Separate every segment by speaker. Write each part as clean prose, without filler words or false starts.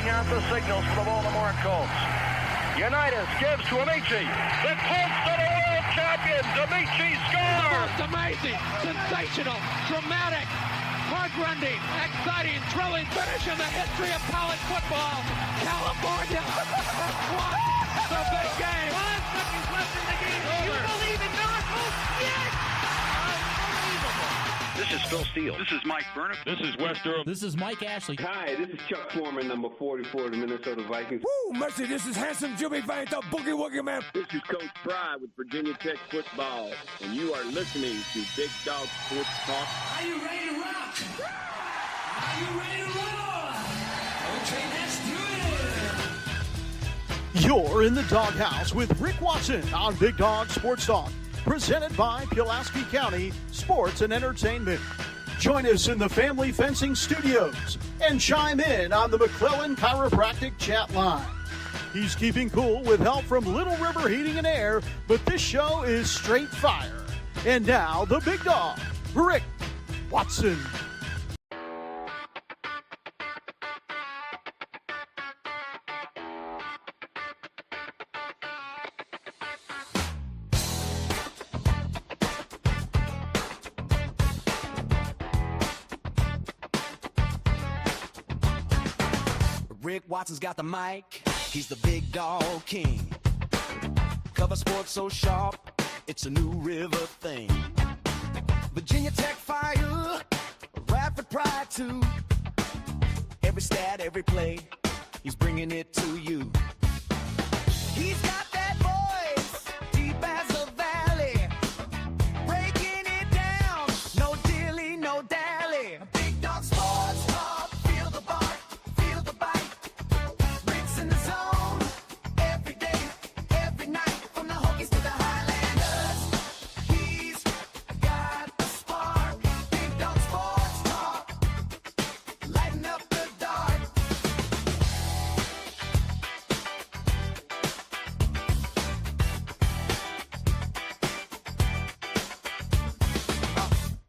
Speaker 1: reading out the signals for the Baltimore Colts. Unitas gives to Amici. The Colts are the world champions. Amici scores.
Speaker 2: It's amazing, sensational, dramatic, heart-rending, exciting, thrilling finish in the history of college football. California won the big game.
Speaker 3: 5 seconds left in the game. Do you believe in miracles? Yes!
Speaker 1: This is Phil Steele.
Speaker 4: This is Mike Burnham.
Speaker 5: This is Wes Durham.
Speaker 6: This is Mike Ashley.
Speaker 7: Hi, this is Chuck Foreman, number 44 of the Minnesota Vikings.
Speaker 8: Woo, mercy, this is handsome Jimmy Vance, the Boogie Woogie Man.
Speaker 9: This is Coach Fry with Virginia Tech Football, and you are listening to Big Dog Sports Talk.
Speaker 10: Are you ready to rock? Are you ready to roll? Okay, let's do it.
Speaker 11: You're in the doghouse with Rick Watson on Big Dog Sports Talk, presented by Pulaski County Sports and Entertainment. Join us in the Family Fencing Studios and chime in on the McClellan Chiropractic chat line. He's keeping cool with help from Little River Heating and Air, but this show is straight fire. And now, the big dog, Rick Watson.
Speaker 12: Rick Watson's got the mic, he's the big dog king. Cover sports so sharp, it's a New River thing. Virginia Tech fire, Radford pride too. Every stat, every play, he's bringing it to you. He's got that voice, deep as a valley, breaking it down, no dilly, no dally. Big dog sports talk, feel the bark, feel the bite. Rick's in the zone, every day, every night, from the Hokies to the Highlanders. He's got a spark, Big dog sports talk, lighten up the dark.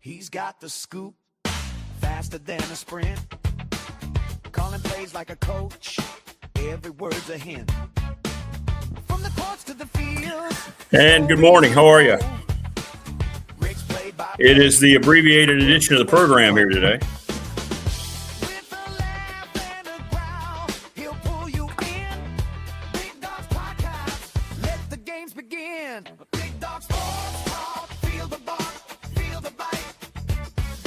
Speaker 12: He's got the scoop, faster than a sprint. Calling plays like a coach, every word's a hint. From the courts to the field.
Speaker 5: And good morning. How are you? It is the abbreviated edition of the program here today.
Speaker 12: With a laugh and a growl, he'll pull you in. Big Dog's podcast, let the games begin. Big Dog Sports Talk, feel the bark, feel the bite.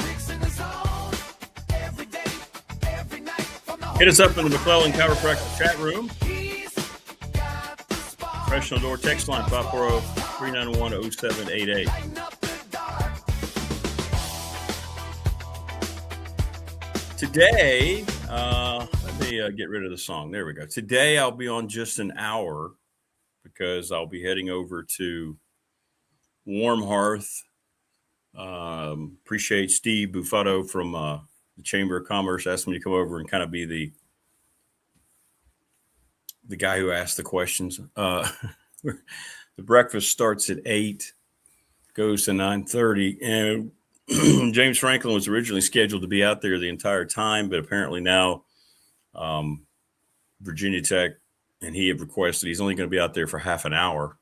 Speaker 12: Rick's in the zone, every day, every night. From the
Speaker 5: Hit us up in the McClellan Chiropractic chat room.
Speaker 12: He's got the spark.
Speaker 5: Professional door text line 540-391-0788.
Speaker 12: Lighten up the dark.
Speaker 5: Today, let me get rid of the song. There we go. Today, I'll be on just an hour because I'll be heading over to Warm Hearth. Appreciate Steve Buffetto from the Chamber of Commerce asked me to come over and kind of be the guy who asked the questions. The breakfast starts at 8, goes to 9:30, and James Franklin was originally scheduled to be out there the entire time, but apparently now Virginia Tech and he have requested he's only going to be out there for half an hour.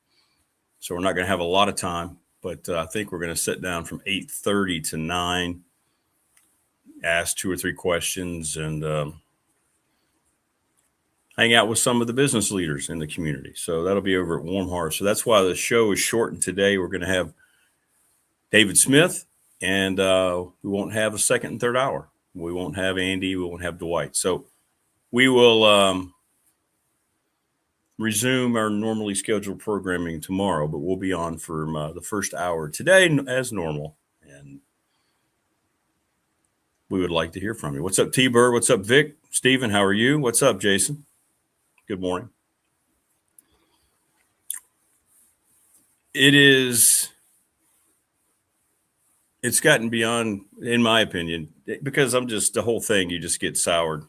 Speaker 5: So we're not going to have a lot of time, but I think we're going to sit down from 8:30 to 9, ask 2 or 3 questions, and hang out with some of the business leaders in the community. So that'll be over at Warm Hearth. So that's why the show is shortened today. We're going to have David Smith, and we won't have a second and third hour. We won't have Andy. We won't have Dwight. So we will resume our normally scheduled programming tomorrow, but we'll be on for the first hour today as normal. And we would like to hear from you. What's up, T-Bird? What's up, Vic? Steven, how are you? What's up, Jason? Good morning. It's gotten beyond, in my opinion, because the whole thing, you just get soured.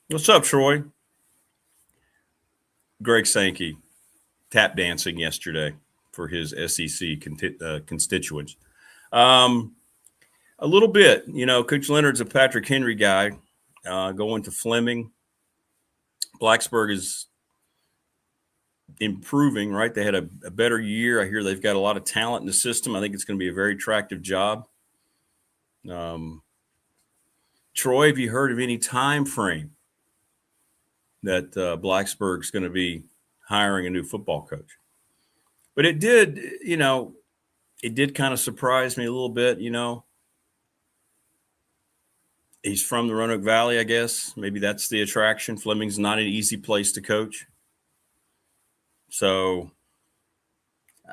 Speaker 5: What's up, Troy? Greg Sankey tap dancing yesterday for his SEC constituents. A little bit, Coach Leonard's a Patrick Henry guy. going to Fleming. Blacksburg is improving, right? They had a better year. I hear they've got a lot of talent in the system. I think it's going to be a very attractive job. Troy, have you heard of any time frame that Blacksburg's going to be hiring a new football coach? But it did, it did kind of surprise me a little bit, He's from the Roanoke Valley, I guess. Maybe that's the attraction. Fleming's not an easy place to coach. So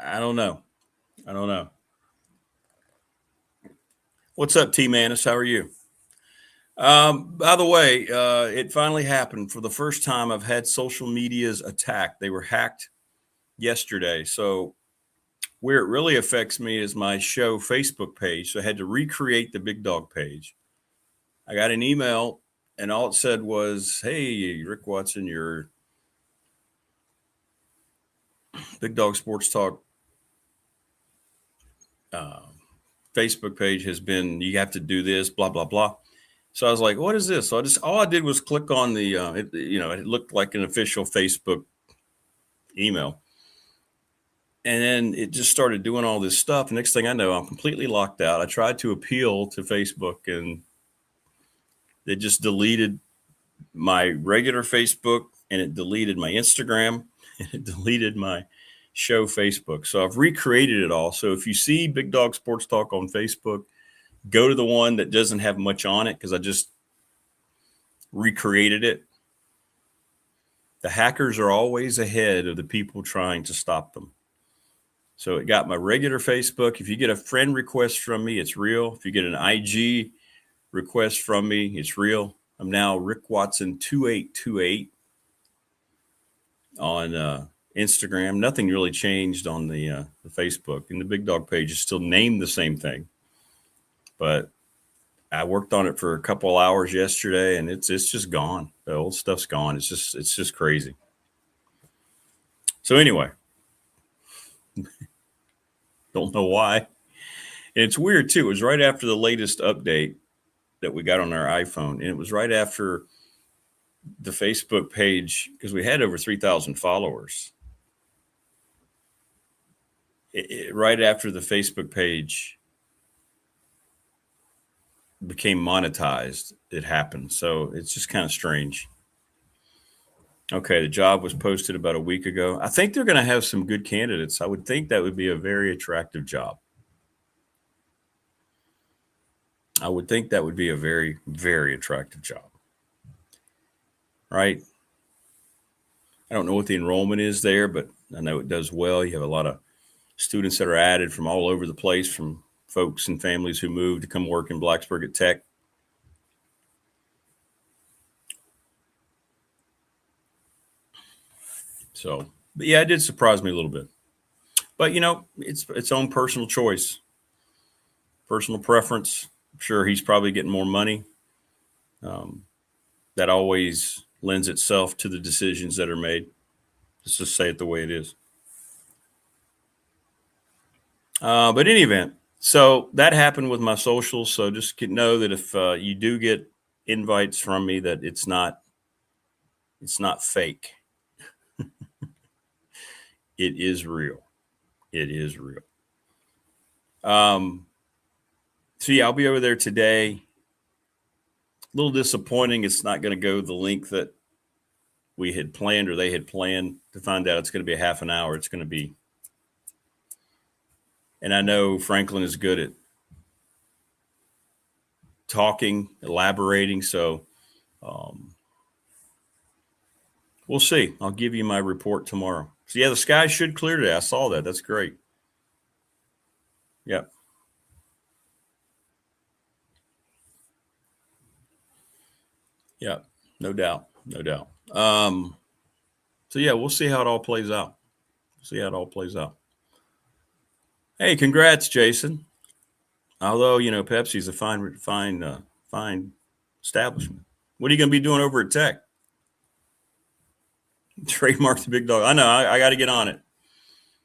Speaker 5: I don't know. What's up, T. Manis? How are you? By the way, it finally happened. For the first time, I've had social medias attacked. They were hacked yesterday. So where it really affects me is my show Facebook page. So I had to recreate the Big Dog page. I got an email, and all it said was, "Hey, Rick Watson, your Big Dog Sports Talk Facebook page has been, you have to do this, blah, blah, blah." So I was like, what is this? So all I did was click on the, it looked like an official Facebook email. And then it just started doing all this stuff. Next thing I know, I'm completely locked out. I tried to appeal to Facebook, and they just deleted my regular Facebook, and it deleted my Instagram, and it deleted my show Facebook. So I've recreated it all. So if you see Big Dog Sports Talk on Facebook, go to the one that doesn't have much on it, because I just recreated it. The hackers are always ahead of the people trying to stop them. So it got my regular Facebook. If you get a friend request from me, it's real. If you get an IG request from me, it's real. I'm now Rick Watson 2828 on Instagram. Nothing really changed on the Facebook, and the Big Dog page is still named the same thing. But I worked on it for a couple hours yesterday, and it's just gone. The old stuff's gone. It's just crazy. So anyway, don't know why. And it's weird too. It was right after the latest update that we got on our iPhone, and it was right after the Facebook page, because we had over 3,000 followers. Right after the Facebook page became monetized, it happened. So it's just kind of strange. Okay, the job was posted about a week ago. I think they're going to have some good candidates. I would think that would be a very attractive job. I would think that would be a very, very attractive job. Right? I don't know what the enrollment is there, but I know it does well. You have a lot of students that are added from all over the place, from folks and families who moved to come work in Blacksburg at Tech. So, but yeah, it did surprise me a little bit. But, it's its own personal choice, personal preference. I'm sure he's probably getting more money. That always lends itself to the decisions that are made. Let's just say it the way it is. But in any event, so that happened with my socials. So just know that if you do get invites from me, that it's not fake. It is real. It is real. So yeah, I'll be over there today. A little disappointing. It's not going to go the length that we had planned, or they had planned. To find out it's going to be a half an hour. It's going to be. And I know Franklin is good at talking, elaborating. So we'll see. I'll give you my report tomorrow. So yeah, the sky should clear today. I saw that. That's great. Yep. Yep. No doubt. No doubt. So yeah, we'll see how it all plays out. Hey, congrats, Jason. Although, Pepsi's a fine establishment. What are you going to be doing over at Tech? Trademark the Big Dog. I know. I got to get on it,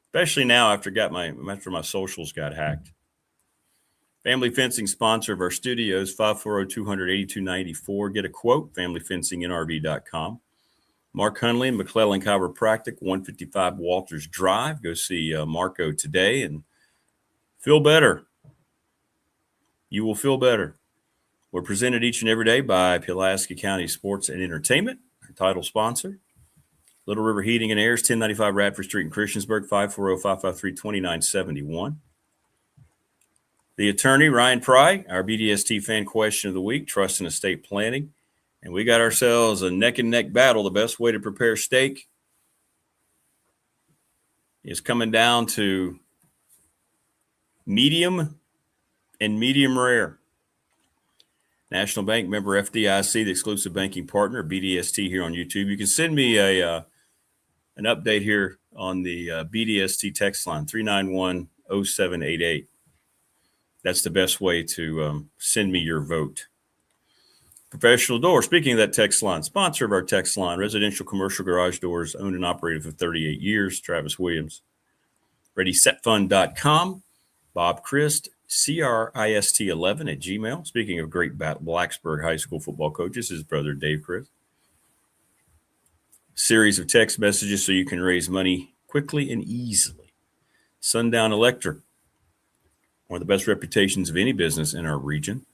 Speaker 5: especially now after my socials got hacked. Family Fencing, sponsor of our studios, 540-200-8294. Get a quote, familyfencingnrv.com. Mark Hunley and McClellan Chiropractic, 155 Walters Drive. Go see Marco today and feel better. You will feel better. We're presented each and every day by Pulaski County Sports and Entertainment, our title sponsor. Little River Heating and Airs, 1095 Radford Street in Christiansburg, 540-553-2971. The attorney, Ryan Pry, our BDST fan question of the week, trust and estate planning. And we got ourselves a neck-and-neck battle. The best way to prepare steak is coming down to medium and medium rare. National Bank, member FDIC, the exclusive banking partner, BDST here on YouTube. You can send me an update here on the BDST text line, 391-0788. That's the best way to send me your vote. Professional Door, speaking of that text line, sponsor of our text line, residential commercial garage doors, owned and operated for 38 years, Travis Williams. ReadySetFund.com, Bob Christ, CRIST11 at Gmail. Speaking of great Blacksburg High School football coaches, his brother Dave Christ. Series of text messages so you can raise money quickly and easily. Sundown Electric, one of the best reputations of any business in our region.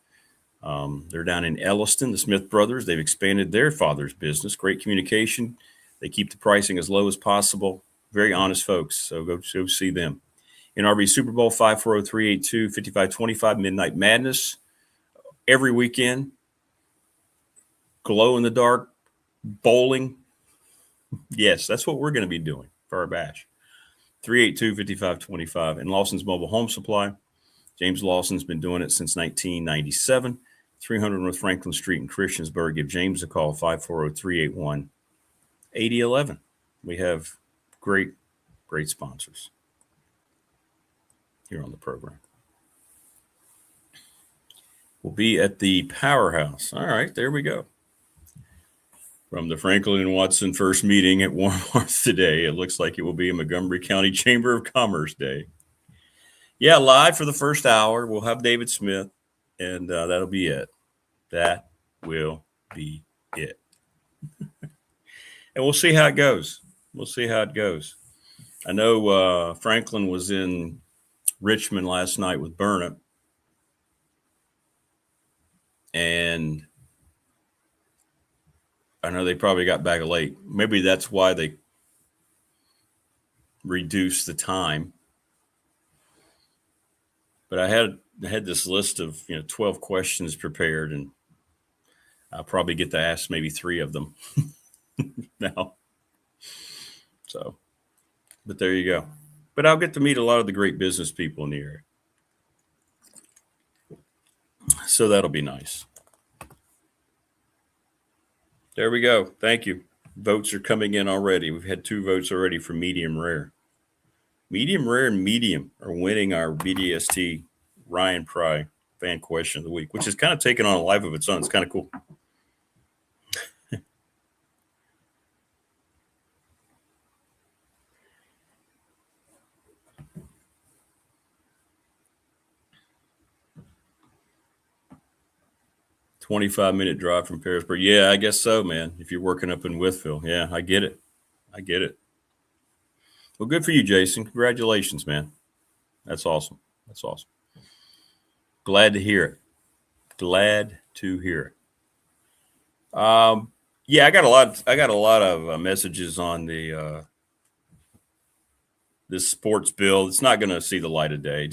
Speaker 5: They're down in Elliston, the Smith brothers. They've expanded their father's business. Great communication. They keep the pricing as low as possible. Very honest folks, so go see them. NRV Super Bowl, 540-382-5525, Midnight Madness. Every weekend, glow-in-the-dark bowling. Yes, that's what we're going to be doing for our bash. 382-5525. And Lawson's Mobile Home Supply. James Lawson's been doing it since 1997. 300 North Franklin Street in Christiansburg. Give James a call, 540-381-8011. We have great sponsors here on the program. We'll be at the Powerhouse. All right, there we go. From the Franklin and Watson first meeting at Warm Hearth today, it looks like it will be a Montgomery County Chamber of Commerce Day. Yeah, live for the first hour. We'll have David Smith, and that'll be it. That will be it. And we'll see how it goes. I know Franklin was in Richmond last night with Burnett, and I know they probably got back late. Maybe that's why they reduced the time. But I had this list of 12 questions prepared, and I'll probably get to ask maybe 3 of them now. So, but there you go. But I'll get to meet a lot of the great business people in the area. So that'll be nice. There we go. Thank you. Votes are coming in already. We've had 2 votes already for medium rare. Medium rare and medium are winning our BDST Ryan Pry fan question of the week, which is kind of taking on a life of its own. It's kind of cool. 25-minute drive from Parisburg. Yeah, I guess so, man. If you're working up in Wytheville. Yeah, I get it. Well, good for you, Jason. Congratulations, man. That's awesome. Glad to hear it. Yeah, I got a lot of messages on the this sports bill. It's not going to see the light of day.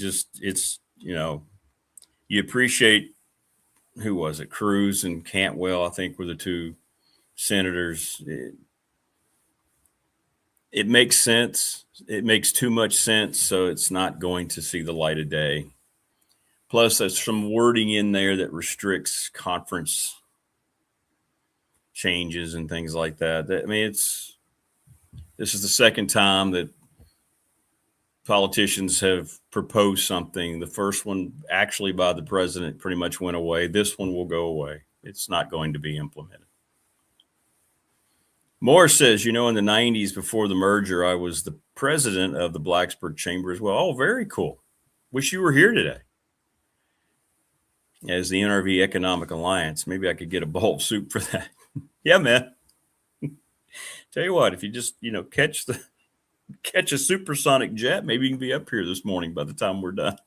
Speaker 5: You appreciate, who was it? Cruz and Cantwell, I think, were the 2 senators. It makes sense. It makes too much sense, so it's not going to see the light of day. Plus, there's some wording in there that restricts conference changes and things like that. This is the second time that politicians have proposed something. The first one, actually by the president, pretty much went away. This one will go away. It's not going to be implemented. Morris says, in the 90s before the merger, I was the president of the Blacksburg Chamber as well. Oh, very cool. Wish you were here today. as the NRV Economic Alliance. Maybe I could get a bowl of soup for that. Yeah, man. Tell you what, if you just, catch a supersonic jet, maybe you can be up here this morning by the time we're done.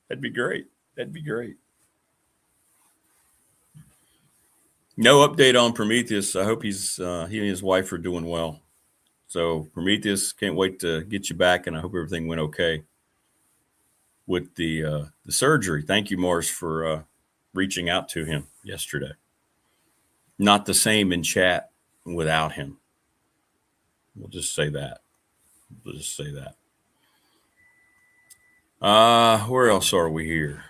Speaker 5: That'd be great. That'd be great. No update on Prometheus. I hope he and his wife are doing well. So Prometheus, can't wait to get you back, and I hope everything went okay with the surgery. Thank you, Morris, for reaching out to him yesterday. Not the same in chat without him. We'll just say that. Where else are we here?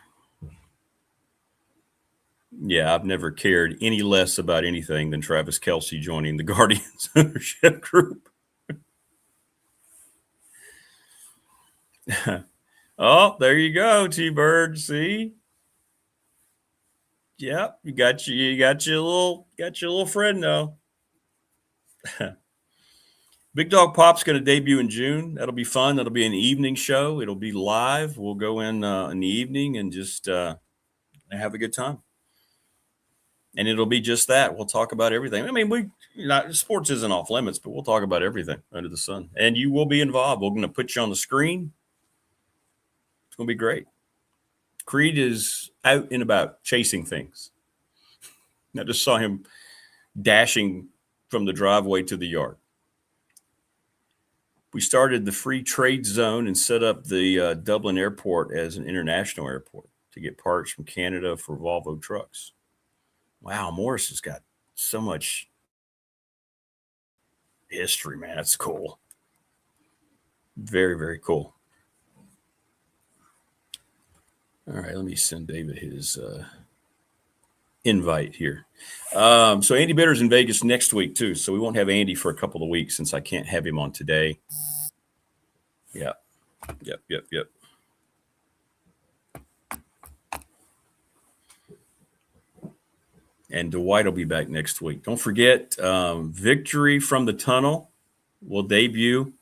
Speaker 5: Yeah, I've never cared any less about anything than Travis Kelce joining the Guardians ownership group. Oh, there you go, T-Bird. See? Yep, you got your little friend now. Big Dog Pop's going to debut in June. That'll be fun. That'll be an evening show. It'll be live. We'll go in the evening and just have a good time. And it'll be just that. We'll talk about everything. I mean, sports isn't off limits, but we'll talk about everything under the sun. And you will be involved. We're going to put you on the screen. It's going to be great. Creed is out and about chasing things. I just saw him dashing from the driveway to the yard. We started the free trade zone and set up the Dublin airport as an international airport to get parts from Canada for Volvo trucks. Wow, Morris has got so much history, man. That's cool. Very, very cool. All right, let me send David his invite here. So Andy Bitter's in Vegas next week, too. So we won't have Andy for a couple of weeks since I can't have him on today. Yep. And Dwight will be back next week. Don't forget, Victory from the Tunnel will debut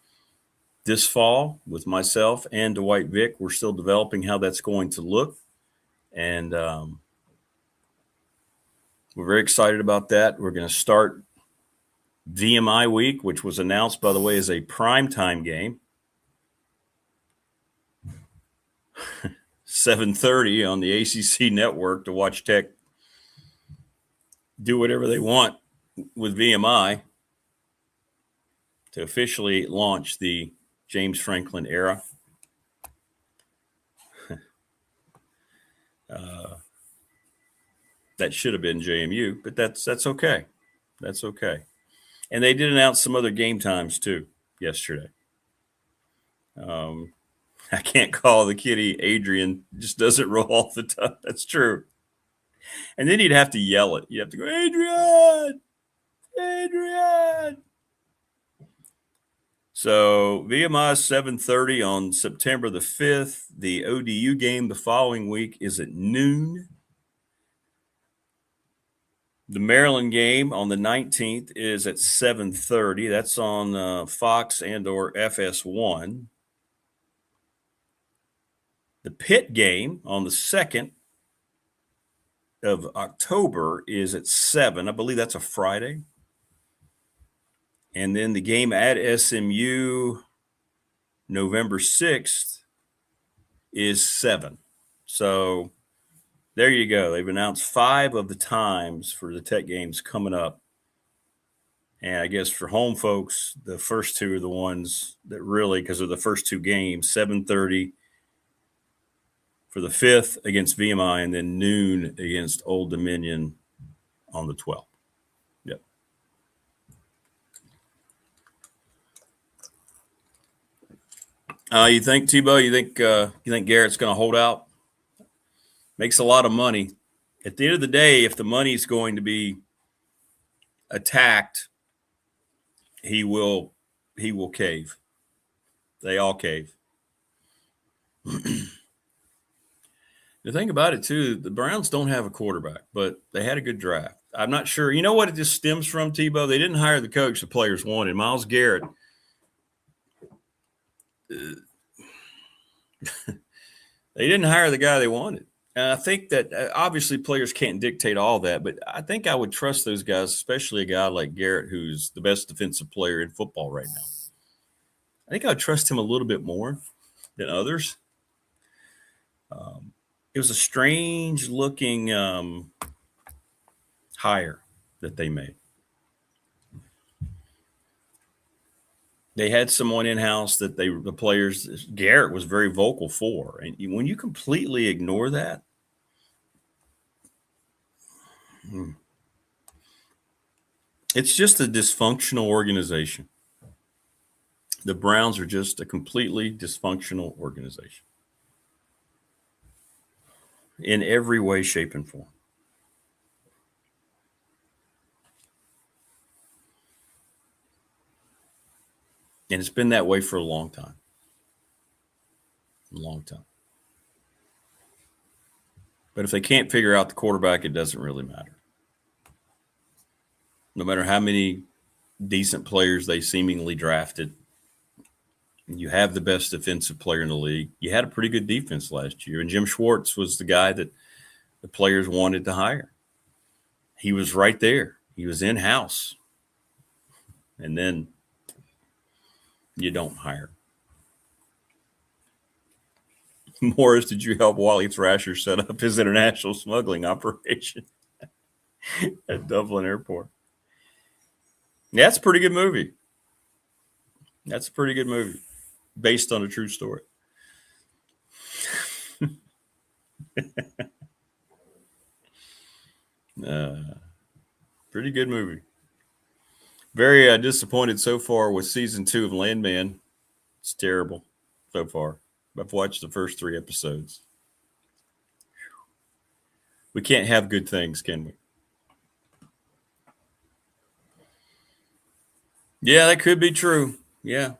Speaker 5: this fall with myself and Dwight Vick. We're still developing how that's going to look. And we're very excited about that. We're going to start VMI week, which was announced, by the way, as a primetime game. 7:30 on the ACC network to watch Tech do whatever they want with VMI to officially launch the James Franklin era. That should have been JMU, but that's okay. That's okay. And they did announce some other game times too yesterday. I can't call the kitty Adrian. Just doesn't roll off the tongue. That's true. And then you'd have to yell it. You have to go, Adrian! Adrian! So VMI 7:30 on September the 5th. The ODU game the following week is at noon. The Maryland game on the 19th is at 7:30. That's on Fox and or FS1. The Pitt game on the 2nd of October is at 7. I believe that's a Friday. And then the game at SMU November 6th is 7. So there you go. They've announced 5 of the times for the Tech games coming up. And I guess for home folks, the first 2 are the ones that really, because of the first 2 games, 7:30 for the 5th against VMI, and then noon against Old Dominion on the 12th. Yep. You think, Tebow, you think Garrett's going to hold out? Makes a lot of money. At the end of the day, if the money's going to be attacked, he will cave. They all cave. The thing about it, too, the Browns don't have a quarterback, but they had a good draft. I'm not sure. You know what it just stems from, Tebow? They didn't hire the coach the players wanted. Myles Garrett. They didn't hire the guy they wanted. And I think that obviously players can't dictate all that, but I think I would trust those guys, especially a guy like Garrett, who's the best defensive player in football right now. I think I would trust him a little bit more than others. It was a strange looking hire that they made. They had someone in-house that the players, Garrett was very vocal for. And when you completely ignore that, it's just a dysfunctional organization. The Browns are just a completely dysfunctional organization in every way, shape, and form. And it's been that way for a long time. A long time. But if they can't figure out the quarterback, it doesn't really matter. No matter how many decent players they seemingly drafted, you have the best defensive player in the league. You had a pretty good defense last year, and Jim Schwartz was the guy that the players wanted to hire. He was right there. He was in-house. And then you don't hire. Morris, did you help Wally Thrasher set up his international smuggling operation at Dublin Airport? Yeah, that's a pretty good movie. That's a pretty good movie based on a true story. Pretty good movie. Very disappointed so far with season 2 of Landman. It's terrible so far. I've watched the first 3 episodes. We can't have good things, can we? Yeah, that could be true. Yeah.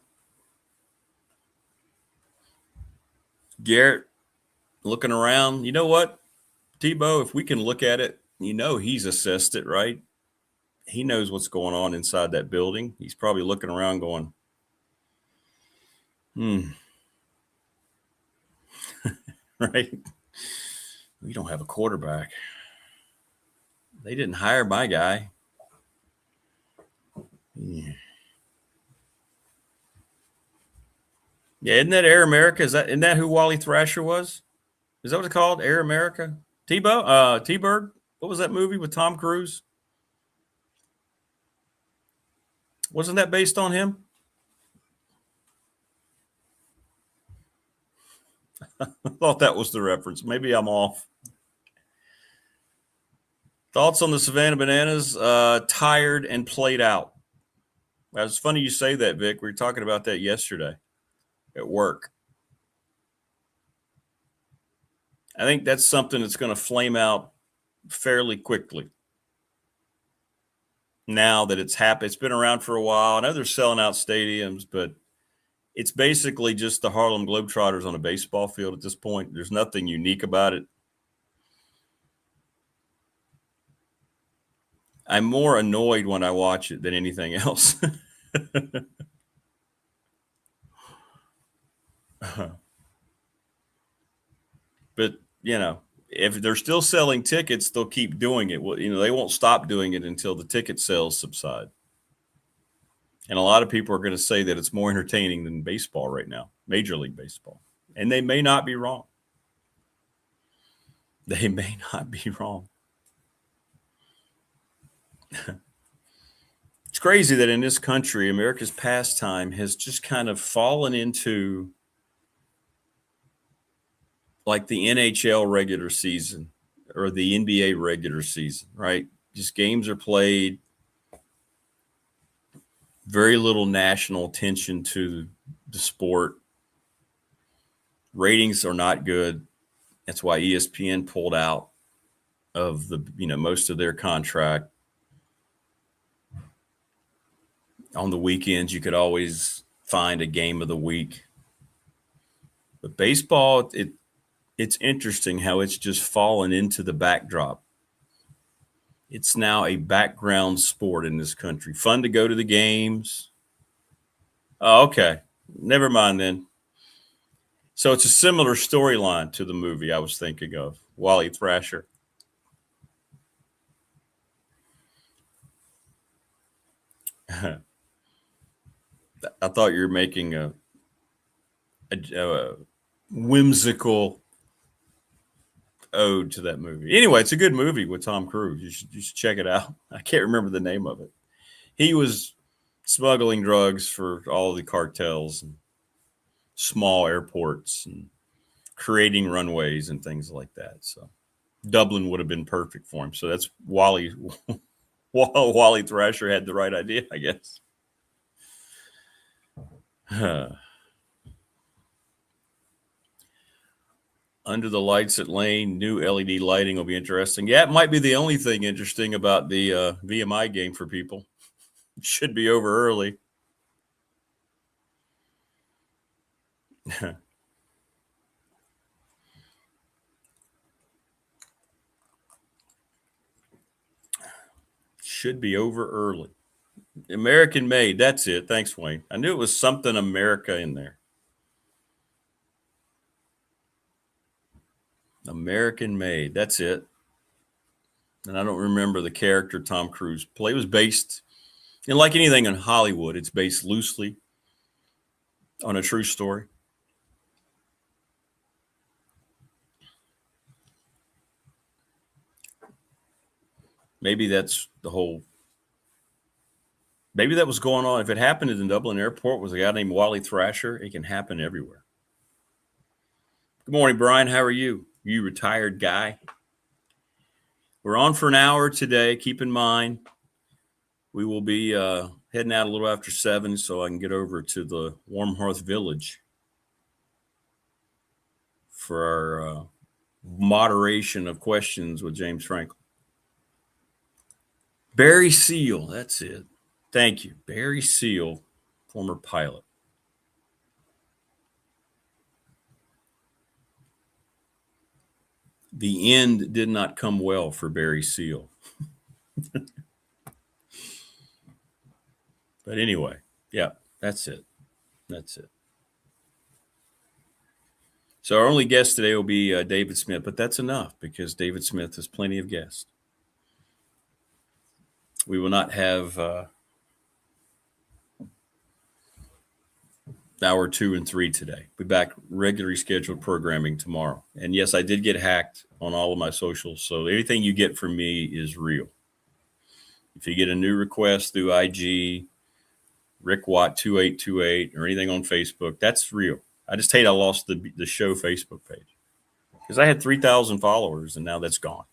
Speaker 5: Garrett looking around. You know what, Tebow, if we can look at it, he's assessed it, right? He knows what's going on inside that building. He's probably looking around going, right? We don't have a quarterback. They didn't hire my guy. Yeah, isn't that Air America? Isn't that who Wally Thrasher was? Is that what it's called? Air America? T-Bird? What was that movie with Tom Cruise? Wasn't that based on him? I thought that was the reference. Maybe I'm off. Thoughts on the Savannah Bananas? Tired and played out. It's funny you say that, Vic. We were talking about that yesterday at work. I think that's something that's going to flame out fairly quickly. Now that it's happened, it's been around for a while. I know they're selling out stadiums, but it's basically just the Harlem Globetrotters on a baseball field at this point. There's nothing unique about it. I'm more annoyed when I watch it than anything else. But, if they're still selling tickets, they'll keep doing it. Well, they won't stop doing it until the ticket sales subside. And a lot of people are going to say that it's more entertaining than baseball right now, Major League Baseball. And they may not be wrong. They may not be wrong. It's crazy that in this country, America's pastime has just kind of fallen into like the NHL regular season or the NBA regular season, right? Just games are played. Very little national attention to the sport. Ratings are not good. That's why ESPN pulled out of the, most of their contract. On the weekends, you could always find a game of the week. But baseball, it's interesting how it's just fallen into the backdrop. It's now a background sport in this country. Fun to go to the games. Oh, okay. Never mind then. So it's a similar storyline to the movie I was thinking of, Wally Thrasher. I thought you were making a whimsical ode to that movie. Anyway, it's a good movie with Tom Cruise. You should check it out. I can't remember the name of it. He was smuggling drugs for all the cartels and small airports and creating runways and things like that. So Dublin would have been perfect for him. So that's Wally Thrasher had the right idea, I guess. Under the lights at Lane, new LED lighting will be interesting. Yeah, it might be the only thing interesting about the VMI game for people. It should be over early. Should be over early. American made. That's it. Thanks, Wayne. I knew it was something America in there. American made. That's it. And I don't remember the character Tom Cruise played. It was based, and like anything in Hollywood, it's based loosely on a true story. Maybe that's the whole. Maybe that was going on. If it happened in the Dublin airport with a guy named Wally Thrasher, it can happen everywhere. Good morning, Brian. How are you? You retired guy. We're on for an hour today. Keep in mind, we will be heading out a little after 7 so I can get over to the Warm Hearth Village for our moderation of questions with James Franklin. Barry Seal, that's it. Thank you. Barry Seal, former pilot. The end did not come well for Barry Seal. But anyway, yeah, that's it. That's it. So our only guest today will be David Smith, but that's enough because David Smith has plenty of guests. We will not have hour 2 and 3 today. We'll be back regularly scheduled programming tomorrow. And yes, I did get hacked on all of my socials. So anything you get from me is real. If you get a new request through IG, Rick Watt 2828, or anything on Facebook, that's real. I just hate I lost the show Facebook page because I had 3,000 followers and now that's gone.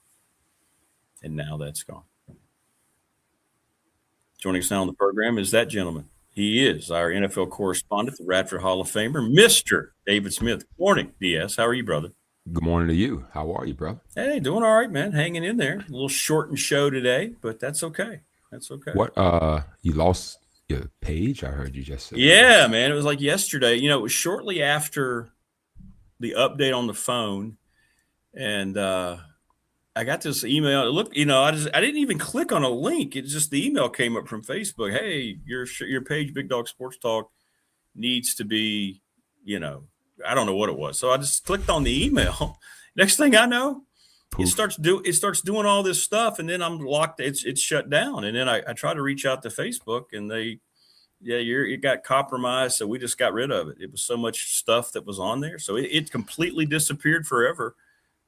Speaker 5: Joining us now on the program is that gentleman. He is our NFL correspondent, the Radford Hall of Famer, Mr. David Smith. Good morning, DS. How are you, brother?
Speaker 4: Good morning to you. How are you, brother?
Speaker 5: Hey, doing all right, man. Hanging in there. A little shortened show today, but that's okay. That's okay.
Speaker 4: What? You lost your page? I heard you just say.
Speaker 5: Yeah, man. It was like yesterday. You know, it was shortly after the update on the phone, and I got this email. Look, you know, I didn't even click on a link. It's just the email came up from Facebook. Hey, your page, Big Dog Sports Talk, needs to be, you know, I don't know what it was. So I just clicked on the email. Next thing I know, it starts doing all this stuff, and then I'm locked. It's shut down. And then I try to reach out to Facebook, and it got compromised. So we just got rid of it. It was so much stuff that was on there, so it completely disappeared forever.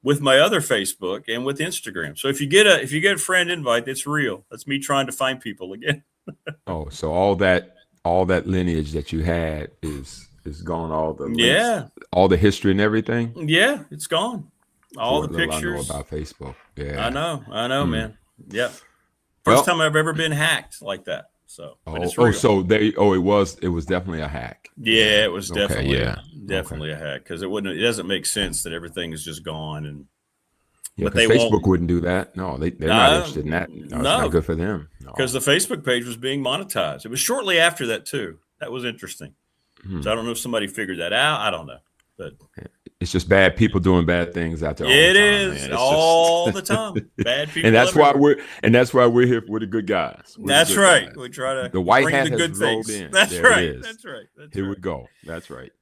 Speaker 5: With my other Facebook and with Instagram. So if you get a friend invite, it's real. That's me trying to find people again.
Speaker 4: Oh, so all that lineage that you had is gone. All the links, all the history and everything.
Speaker 5: Yeah, it's gone. All the pictures.
Speaker 4: I know about Facebook. Yeah,
Speaker 5: I know, man. Yep. First time I've ever been hacked like that. So it was definitely a hack.
Speaker 4: Yeah,
Speaker 5: it was definitely a hack because it doesn't make sense that everything is just gone and
Speaker 4: but Facebook wouldn't do that. No, they're not interested in that. No, it's not good for them.
Speaker 5: Because the Facebook page was being monetized. It was shortly after that too. That was interesting. Mm-hmm. So I don't know if somebody figured that out. I don't know, but
Speaker 4: it's just bad people doing bad things out there.
Speaker 5: It is all the time. Bad people,
Speaker 4: and that's why we're here. We're the good guys.
Speaker 5: That's right. We try to
Speaker 4: the white
Speaker 5: bring
Speaker 4: hat
Speaker 5: the
Speaker 4: has
Speaker 5: good
Speaker 4: rolled
Speaker 5: things.
Speaker 4: In.
Speaker 5: That's
Speaker 4: there
Speaker 5: right. That's right.
Speaker 4: Here we go. That's right.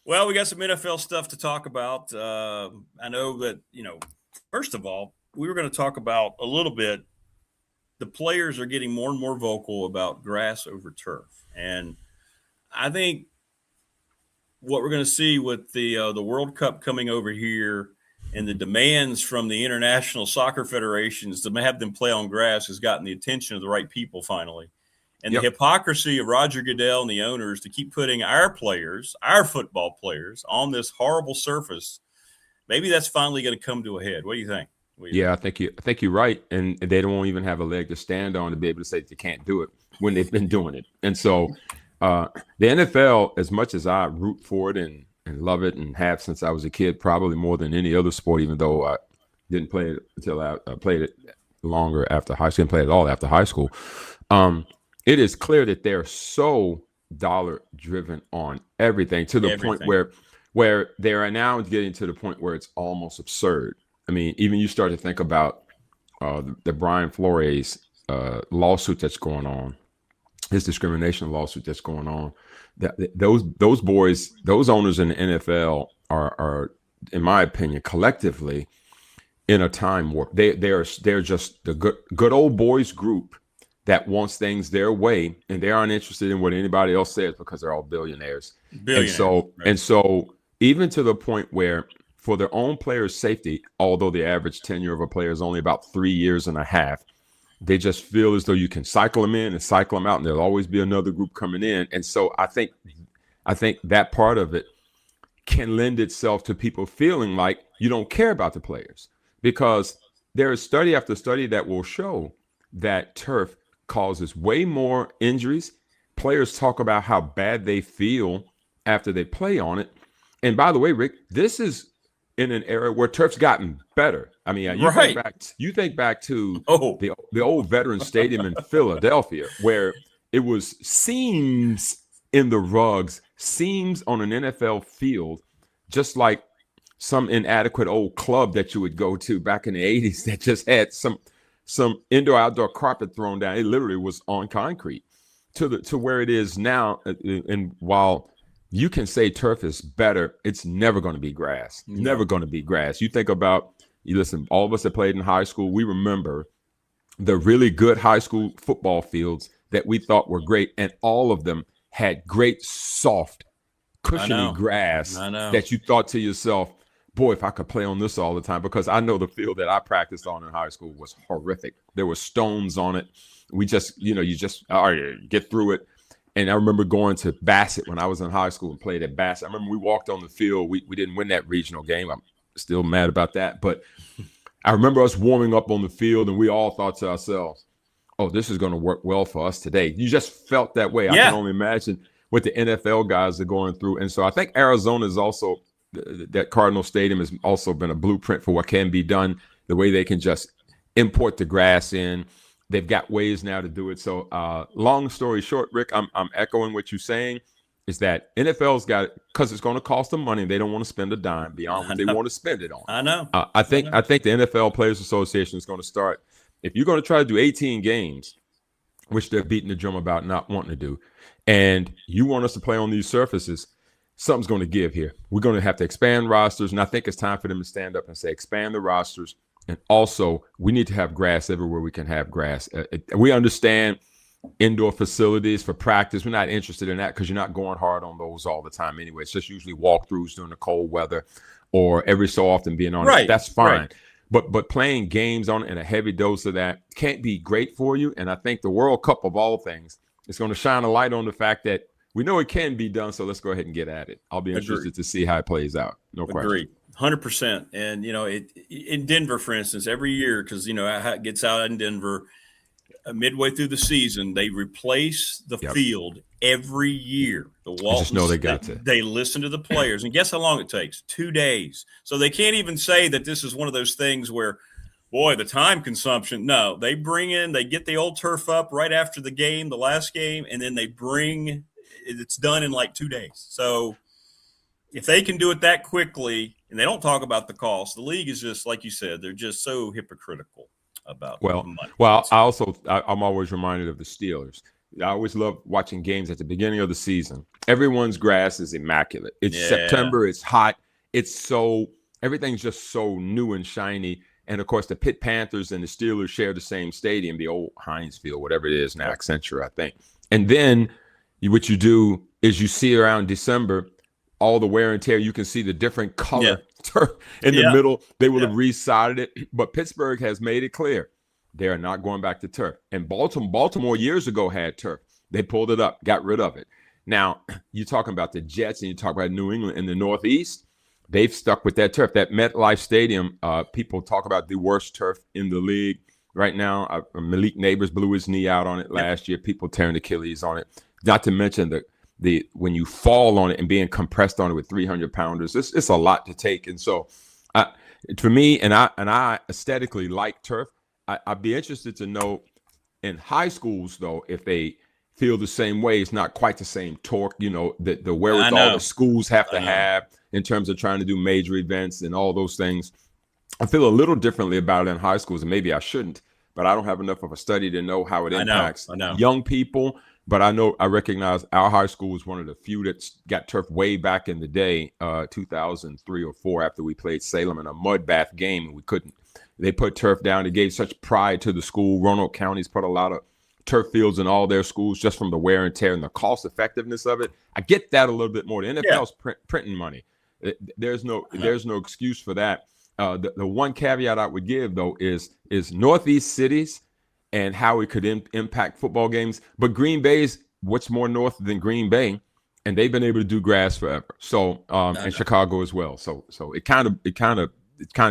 Speaker 5: Well, we got some NFL stuff to talk about. I know that, first of all, we were going to talk about a little bit. The players are getting more and more vocal about grass over turf. And I think what we're going to see with the World Cup coming over here and the demands from the international soccer federations to have them play on grass has gotten the attention of the right people finally. And the hypocrisy of Roger Goodell and the owners to keep putting our players, our football players, on this horrible surface, maybe that's finally going to come to a head. What do you think?
Speaker 4: I think you're right. And they don't even have a leg to stand on to be able to say that they can't do it when they've been doing it. And so the NFL, as much as I root for it and love it and have since I was a kid, probably more than any other sport, even though I didn't play it until I played it longer after high school, didn't play it all after high school. It is clear that they're so dollar driven on everything to the point where they are now getting to the point where it's almost absurd. I mean, even you start to think about the Brian Flores lawsuit that's going on, his discrimination lawsuit that's going on. Those boys, those owners in the NFL are, in my opinion, collectively in a time warp. They're just the good old boys group that wants things their way, and they aren't interested in what anybody else says because they're all billionaires. And so even to the point where, for their own players' safety, although the average tenure of a player is only about 3 years and a half, they just feel as though you can cycle them in and cycle them out, and there'll always be another group coming in. And so I think that part of it can lend itself to people feeling like you don't care about the players, because there is study after study that will show that turf causes way more injuries. Players talk about how bad they feel after they play on it. And by the way, Rick, this is in an era where turf's gotten better. I mean, you think back to the old Veterans Stadium in Philadelphia, where it was seams in the rugs, seams on an NFL field, just like some inadequate old club that you would go to back in the 80s that just had some indoor-outdoor carpet thrown down. It literally was on concrete to where it is now. And while you can say turf is better, it's never going to be grass. Never going to be grass. You think about, listen, all of us that played in high school, we remember the really good high school football fields that we thought were great, and all of them had great, soft, cushiony grass that you thought to yourself, boy, if I could play on this all the time, because I know the field that I practiced on in high school was horrific. There were stones on it. We just, you just get through it. And I remember going to Bassett when I was in high school and played at Bassett. I remember we walked on the field. We didn't win that regional game. I'm still mad about that. But I remember us warming up on the field, and we all thought to ourselves, oh, this is going to work well for us today. You just felt that way. I can only imagine what the NFL guys are going through. And so I think Arizona is also, that Cardinal Stadium has also been a blueprint for what can be done, the way they can just import the grass in. They've got ways now to do it. So long story short, Rick, I'm echoing what you're saying, is that NFL's got it because it's going to cost them money. They don't want to spend a dime beyond what they want to spend it on.
Speaker 5: I know.
Speaker 4: I think the NFL Players Association is going to start, if you're going to try to do 18 games, which they're beating the drum about not wanting to do, and you want us to play on these surfaces, something's going to give here. We're going to have to expand rosters, and I think it's time for them to stand up and say, expand the rosters. And also, we need to have grass everywhere we can have grass. We understand indoor facilities for practice. We're not interested in that because you're not going hard on those all the time anyway. It's just usually walkthroughs during the cold weather or every so often being on it. That's fine. Right. But playing games on it and a heavy dose of that can't be great for you. And I think the World Cup of all things is going to shine a light on the fact that we know it can be done, so let's go ahead and get at it. I'll be interested to see how it plays out. No question.
Speaker 5: Agreed. 100%. And, in Denver, for instance, every year, because, it gets out in Denver, midway through the season, they replace the field every year. The Waltons,
Speaker 4: just know they got to.
Speaker 5: They listen to the players. And guess how long it takes? 2 days. So they can't even say that this is one of those things where, boy, the time consumption. No, they get the old turf up right after the game, the last game, and then it's done in like 2 days. So if they can do it that quickly, and they don't talk about the cost, the league is just, like you said, they're just so hypocritical about money.
Speaker 4: Well, I'm always reminded of the Steelers. I always love watching games at the beginning of the season. Everyone's grass is immaculate. It's September. It's hot. Everything's just so new and shiny. And of course, the Pitt Panthers and the Steelers share the same stadium, the old Heinz Field, whatever it is now, Accenture, I think. And then what you do is you see around December, all the wear and tear. You can see the different color turf in the middle. They would have resided it. But Pittsburgh has made it clear they are not going back to turf. And Baltimore years ago had turf. They pulled it up, got rid of it. Now, you're talking about the Jets and you talk about New England in the Northeast. They've stuck with that turf. That MetLife Stadium, people talk about the worst turf in the league right now. Malik Neighbors blew his knee out on it last year. People tearing Achilles on it. Not to mention the when you fall on it and being compressed on it with 300-pounders, it's a lot to take. And so, for me, and I aesthetically like turf. I'd be interested to know in high schools, though, if they feel the same way. It's not quite the same torque, the wherewithal the schools have to have in terms of trying to do major events and all those things. I feel a little differently about it in high schools, and maybe I shouldn't, but I don't have enough of a study to know how it impacts young people. But I recognize our high school was one of the few that got turf way back in the day, 2003 or 4, after we played Salem in a mud bath game, and we couldn't. They put turf down. It gave such pride to the school. Roanoke County's put a lot of turf fields in all their schools just from the wear and tear and the cost effectiveness of it. I get that a little bit more. The NFL's printing money. There's no excuse for that. The one caveat I would give, though, is Northeast cities and how it could impact football games. But Green Bay's what's more north than Green Bay, and they've been able to do grass forever. So and Chicago as well. So it's kind of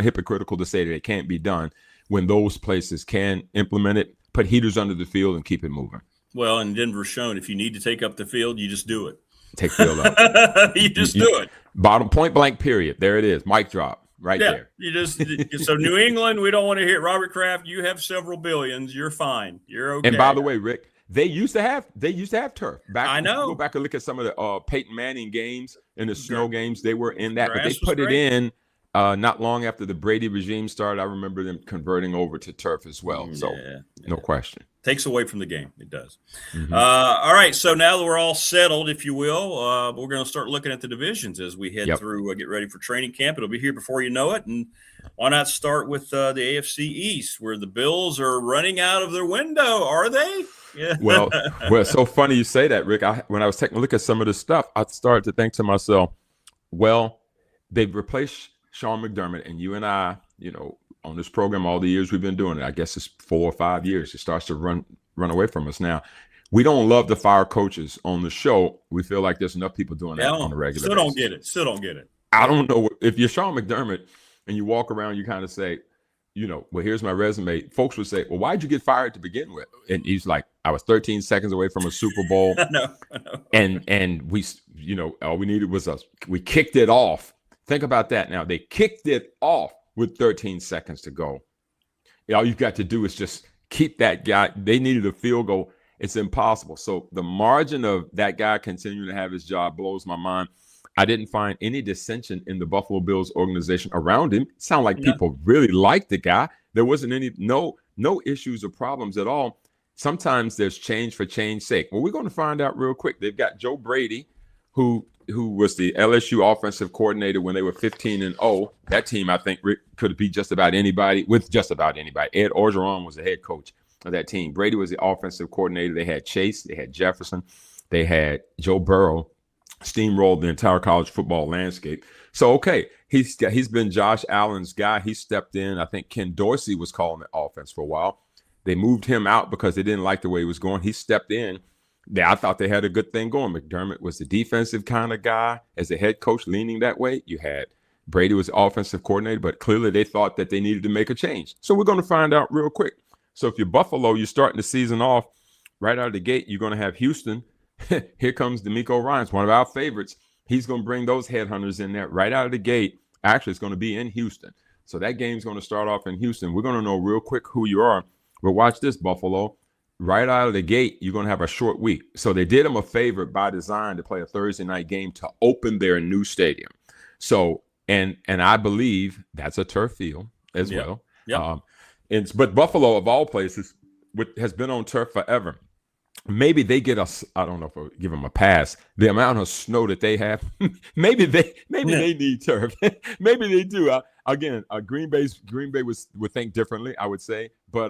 Speaker 4: hypocritical to say that it can't be done when those places can implement it, put heaters under the field, and keep it moving.
Speaker 5: Well, and Denver's shown if you need to take up the field, you just do it.
Speaker 4: Take field up.
Speaker 5: You just do it.
Speaker 4: Bottom point blank period. There it is. Mic drop right there.
Speaker 5: You just so New England, we don't want to hear Robert Kraft. You have several billions. You're fine. You're okay.
Speaker 4: And by the way, Rick, they used to have turf.
Speaker 5: I know.
Speaker 4: Go back and look at some of the Peyton Manning games and the snow games. They were in that, but they put it in not long after the Brady regime started. I remember them converting over to turf as well. So no question.
Speaker 5: Takes away from the game. It does. Mm-hmm. All right. So now that we're all settled, if you will, we're going to start looking at the divisions as we head through, get ready for training camp. It'll be here before you know it. And why not start with the AFC East, where the Bills are running out of their window? Are they? Yeah.
Speaker 4: Well, it's so funny you say that, Rick. When I was taking a look at some of this stuff, I started to think to myself, well, they've replaced Sean McDermott, and you and I, on this program, all the years we've been doing it, I guess it's 4 or 5 years. It starts to run away from us now. We don't love to fire coaches on the show. We feel like there's enough people doing that on a regular basis.
Speaker 5: Still don't get it.
Speaker 4: I don't know if you're Sean McDermott and you walk around, you kind of say, well, here's my resume. Folks would say, well, why'd you get fired to begin with? And he's like, I was 13 seconds away from a Super Bowl.
Speaker 5: I know.
Speaker 4: And we, all we needed was we kicked it off. Think about that now. They kicked it off with 13 seconds to go. All you've got to do is just keep that guy. They needed a field goal. It's impossible. So the margin of that guy continuing to have his job blows my mind. I didn't find any dissension in the Buffalo Bills organization around him. It sounded like people really liked the guy. There wasn't no issues or problems at all. Sometimes there's change for change's sake. Well, we're going to find out real quick. They've got Joe Brady, who was the LSU offensive coordinator when they were 15-0. That team, I think, could be just about anybody. Ed Orgeron was the head coach of that team. Brady was the offensive coordinator. They had Chase. They had Jefferson. They had Joe Burrow. Steamrolled the entire college football landscape. So, okay, he's been Josh Allen's guy. He stepped in. I think Ken Dorsey was calling the offense for a while. They moved him out because they didn't like the way he was going. He stepped in. I thought they had a good thing going. McDermott was the defensive kind of guy as a head coach leaning that way. You had Brady was the offensive coordinator, but clearly they thought that they needed to make a change. So we're going to find out real quick. So if you're Buffalo, you're starting the season off right out of the gate. You're going to have Houston. Here comes D'Amico Ryans, one of our favorites. He's going to bring those headhunters in there right out of the gate. Actually, it's going to be in Houston. So that game's going to start off in Houston. We're going to know real quick who you are. But watch this, Buffalo. Right out of the gate, you're going to have a short week. So they did them a favor by design to play a Thursday night game to open their new stadium. So, and I believe that's a turf field as well.
Speaker 5: Yeah.
Speaker 4: But Buffalo, of all places, has been on turf forever. maybe they get us. I don't know if I'll give them a pass. The amount of snow that they have, maybe they need turf. Maybe they do. Again, Green Bay would think differently, I would say, but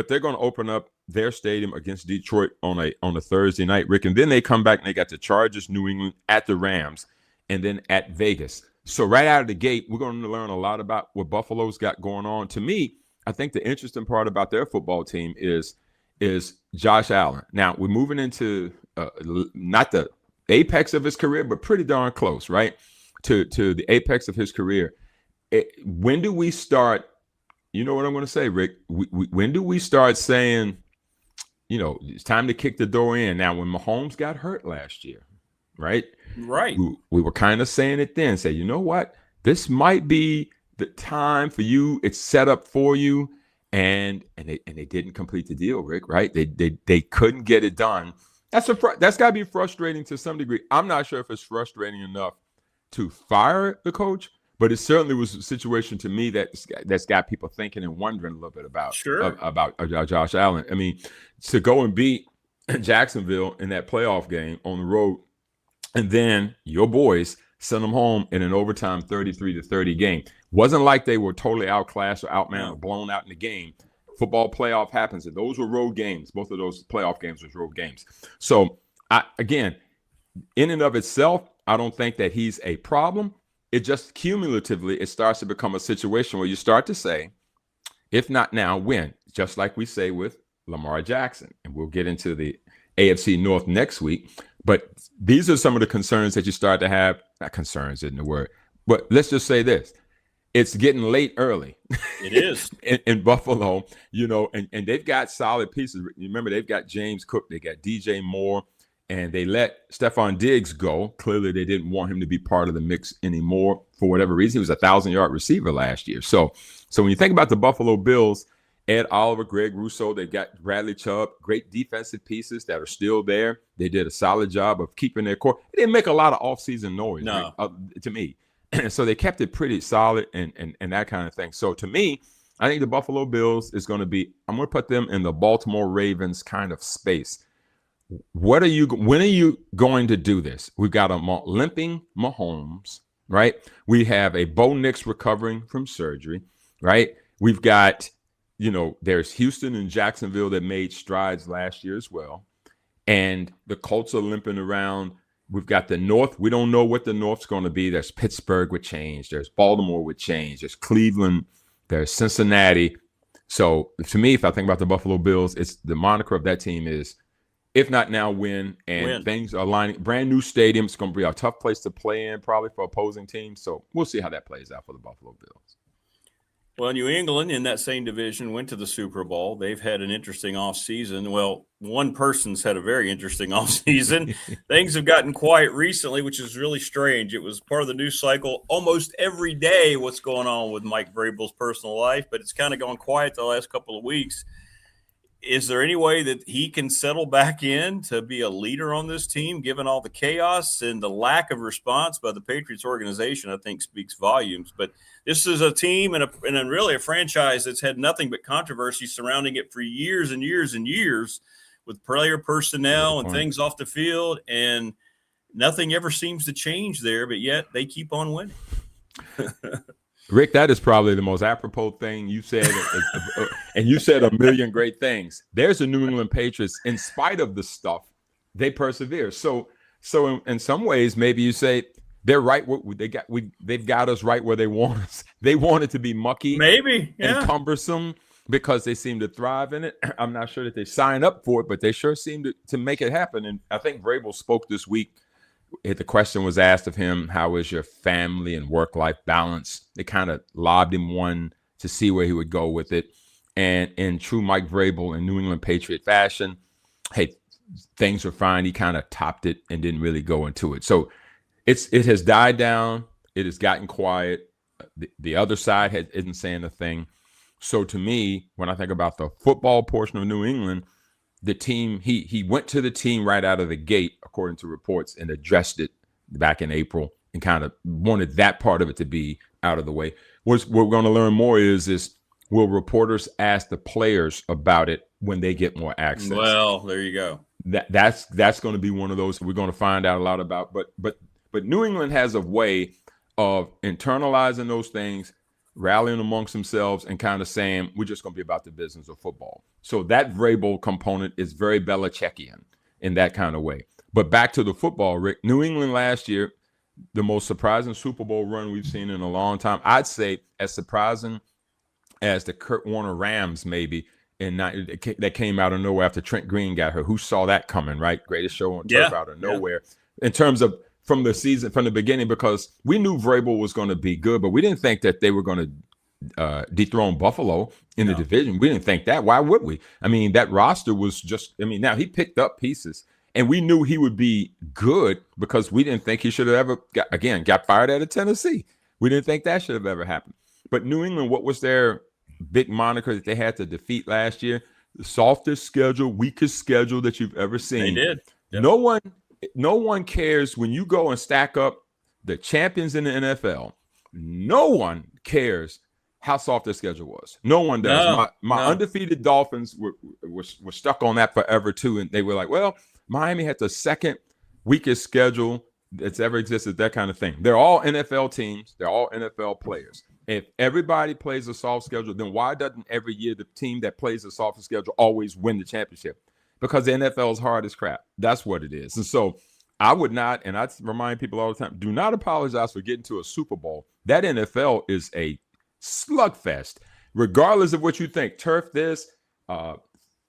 Speaker 4: they're going to open up their stadium against Detroit on a Thursday night, Rick, and then they come back and they got the Chargers, New England, at the Rams, and then at Vegas. So right out of the gate, we're going to learn a lot about what Buffalo's got going on. To me, I think the interesting part about their football team is Josh Allen. Now, we're moving into not the apex of his career, but pretty darn close, right, to the apex of his career. When do we start, you know what I'm going to say, Rick? When do we start saying, it's time to kick the door in? Now, when Mahomes got hurt last year, right?
Speaker 5: Right.
Speaker 4: We were kind of saying it then, say, you know what? This might be the time for you. It's set up for you. And they didn't complete the deal, Rick, right? They couldn't get it done. That's got to be frustrating to some degree. I'm not sure if it's frustrating enough to fire the coach, but it certainly was a situation to me that's got people thinking and wondering a little bit about Josh Allen. I mean, to go and beat Jacksonville in that playoff game on the road, and then your boys send them home in an overtime 33-30 game. Wasn't like they were totally outclassed or outmanned or blown out in the game. Football playoff happens, and those were road games. Both of those playoff games was road games. So, again, in and of itself, I don't think that he's a problem. It just cumulatively, it starts to become a situation where you start to say, if not now, when? Just like we say with Lamar Jackson. And we'll get into the AFC North next week. But these are some of the concerns that you start to have. Not concerns isn't the word, but let's just say this. It's getting late early.
Speaker 5: It is.
Speaker 4: in Buffalo, and they've got solid pieces. Remember, they've got James Cook, they got DJ Moore, and they let Stephon Diggs go. Clearly, they didn't want him to be part of the mix anymore for whatever reason. He was a 1,000-yard receiver last year. So when you think about the Buffalo Bills, Ed Oliver, Greg Rousseau, they've got Bradley Chubb, great defensive pieces that are still there. They did a solid job of keeping their core. They didn't make a lot of offseason noise,
Speaker 5: no.
Speaker 4: To me. So they kept it pretty solid and that kind of thing. So to me, I think the Buffalo Bills is going to be, I'm going to put them in the Baltimore Ravens kind of space. When are you going to do this? We've got a limping Mahomes, right? We have a Bo Nix recovering from surgery, right? We've got, there's Houston and Jacksonville that made strides last year as well. And the Colts are limping around. We've got the North. We don't know what the North's going to be. There's Pittsburgh would change. There's Baltimore would change. There's Cleveland. There's Cincinnati. So to me, if I think about the Buffalo Bills, it's the moniker of that team is, if not now, win. And things are lining. Brand new stadium. It's going to be a tough place to play in probably for opposing teams. So we'll see how that plays out for the Buffalo Bills.
Speaker 5: Well, New England in that same division went to the Super Bowl. They've had an interesting offseason. Well, one person's had a very interesting offseason. Things have gotten quiet recently, which is really strange. It was part of the news cycle almost every day what's going on with Mike Vrabel's personal life, but it's kind of gone quiet the last couple of weeks. Is there any way that he can settle back in to be a leader on this team, given all the chaos and the lack of response by the Patriots organization? I think speaks volumes. But this is a team and really a franchise that's had nothing but controversy surrounding it for years and years and years with player personnel and things off the field, and nothing ever seems to change there, but yet they keep on winning.
Speaker 4: Rick, that is probably the most apropos thing you said, and you said a million great things. There's the New England Patriots. In spite of the stuff, they persevere. So in some ways, maybe you say they're right. They've got us right where they want us. They want it to be mucky, and cumbersome because they seem to thrive in it. I'm not sure that they sign up for it, but they sure seem to make it happen. And I think Vrabel spoke this week. The question was asked of him, how is your family and work-life balance? They kind of lobbed him one to see where he would go with it. And in true Mike Vrabel and New England Patriot fashion, hey, things were fine. He kind of topped it and didn't really go into it. So it has died down. It has gotten quiet. The other side isn't saying a thing. So to me, when I think about the football portion of New England, the team, he went to the team right out of the gate, according to reports, and addressed it back in April and kind of wanted that part of it to be out of the way. What we're going to learn more is will reporters ask the players about it when they get more access?
Speaker 5: Well, there you go.
Speaker 4: That's going to be one of those we're going to find out a lot about. But New England has a way of internalizing those things, rallying amongst themselves, and kind of saying we're just going to be about the business of football. So that Vrabel component is very Belichickian in that kind of way. But back to the football, Rick. New England last year, the most surprising Super Bowl run we've seen in a long time. I'd say as surprising as the Kurt Warner Rams maybe. That came out of nowhere after Trent Green got hurt. Who saw that coming, right? Greatest show on turf out of nowhere. In terms of from the season, from the beginning, because we knew Vrabel was going to be good, but we didn't think that they were going to dethrone Buffalo in the division. We didn't think that. Why would we? I mean, that roster was just, now he picked up pieces, and we knew he would be good because we didn't think he should have ever, got fired out of Tennessee. We didn't think that should have ever happened. But New England, what was their big moniker that they had to defeat last year? The softest schedule, weakest schedule that you've ever seen.
Speaker 5: They did. Yep.
Speaker 4: No one cares when you go and stack up the champions in the NFL. No one cares how soft their schedule was. No one does. My undefeated Dolphins were stuck on that forever too, and they were like, well, Miami had the second weakest schedule that's ever existed, that kind of thing. They're all NFL teams. They're all NFL players. If everybody plays a soft schedule, then why doesn't every year the team that plays the soft schedule always win the championship? Because the NFL is hard as crap. That's what it is. And so I would not, and I remind people all the time, do not apologize for getting to a Super Bowl. That NFL is a slugfest, regardless of what you think. Turf this,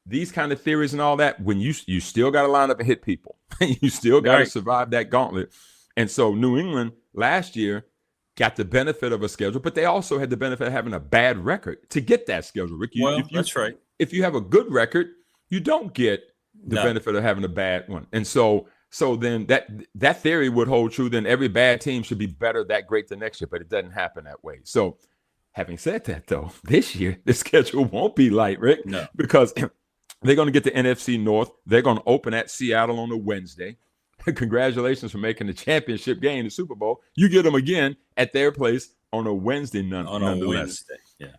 Speaker 4: these kind of theories and all that, when you still got to line up and hit people. You still got to survive that gauntlet. And so New England last year got the benefit of a schedule, but they also had the benefit of having a bad record to get that schedule, Rick.
Speaker 5: That's right.
Speaker 4: If you have a good record, you don't get the benefit of having a bad one. And so then that theory would hold true. Then every bad team should be better that great the next year, but it doesn't happen that way. So having said that, though, this year the schedule won't be light, Rick, because they're going to get the NFC North. They're going to open at Seattle on a Wednesday. Congratulations for making the championship game, the Super Bowl. You get them again at their place on a Wednesday, nonetheless.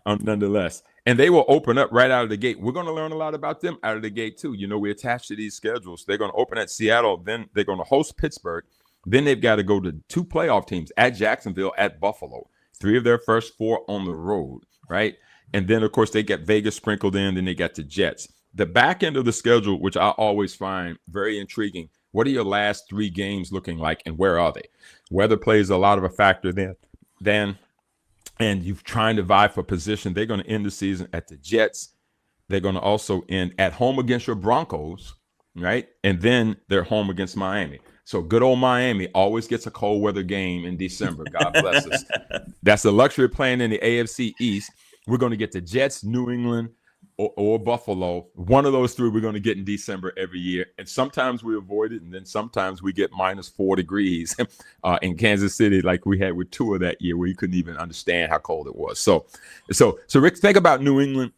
Speaker 4: Nonetheless. And they will open up right out of the gate. We're going to learn a lot about them out of the gate, too. We attach to these schedules. They're going to open at Seattle. Then they're going to host Pittsburgh. Then they've got to go to 2 playoff teams at Jacksonville, at Buffalo. 3 of their first 4 on the road, right? And then, of course, they get Vegas sprinkled in. Then they got the Jets. The back end of the schedule, which I always find very intriguing, what are your last 3 games looking like, and where are they? Weather plays a lot of a factor then. And you're trying to vie for position. They're going to end the season at the Jets. They're going to also end at home against your Broncos, right? And then they're home against Miami. So good old Miami always gets a cold weather game in December. God bless us. That's the luxury of playing in the AFC East. We're going to get the Jets, New England, or Buffalo. One of those 3 we're going to get in December every year. And sometimes we avoid it, and then sometimes we get -4 degrees in Kansas City, like we had with Tua that year, where you couldn't even understand how cold it was. So Rick, think about New England.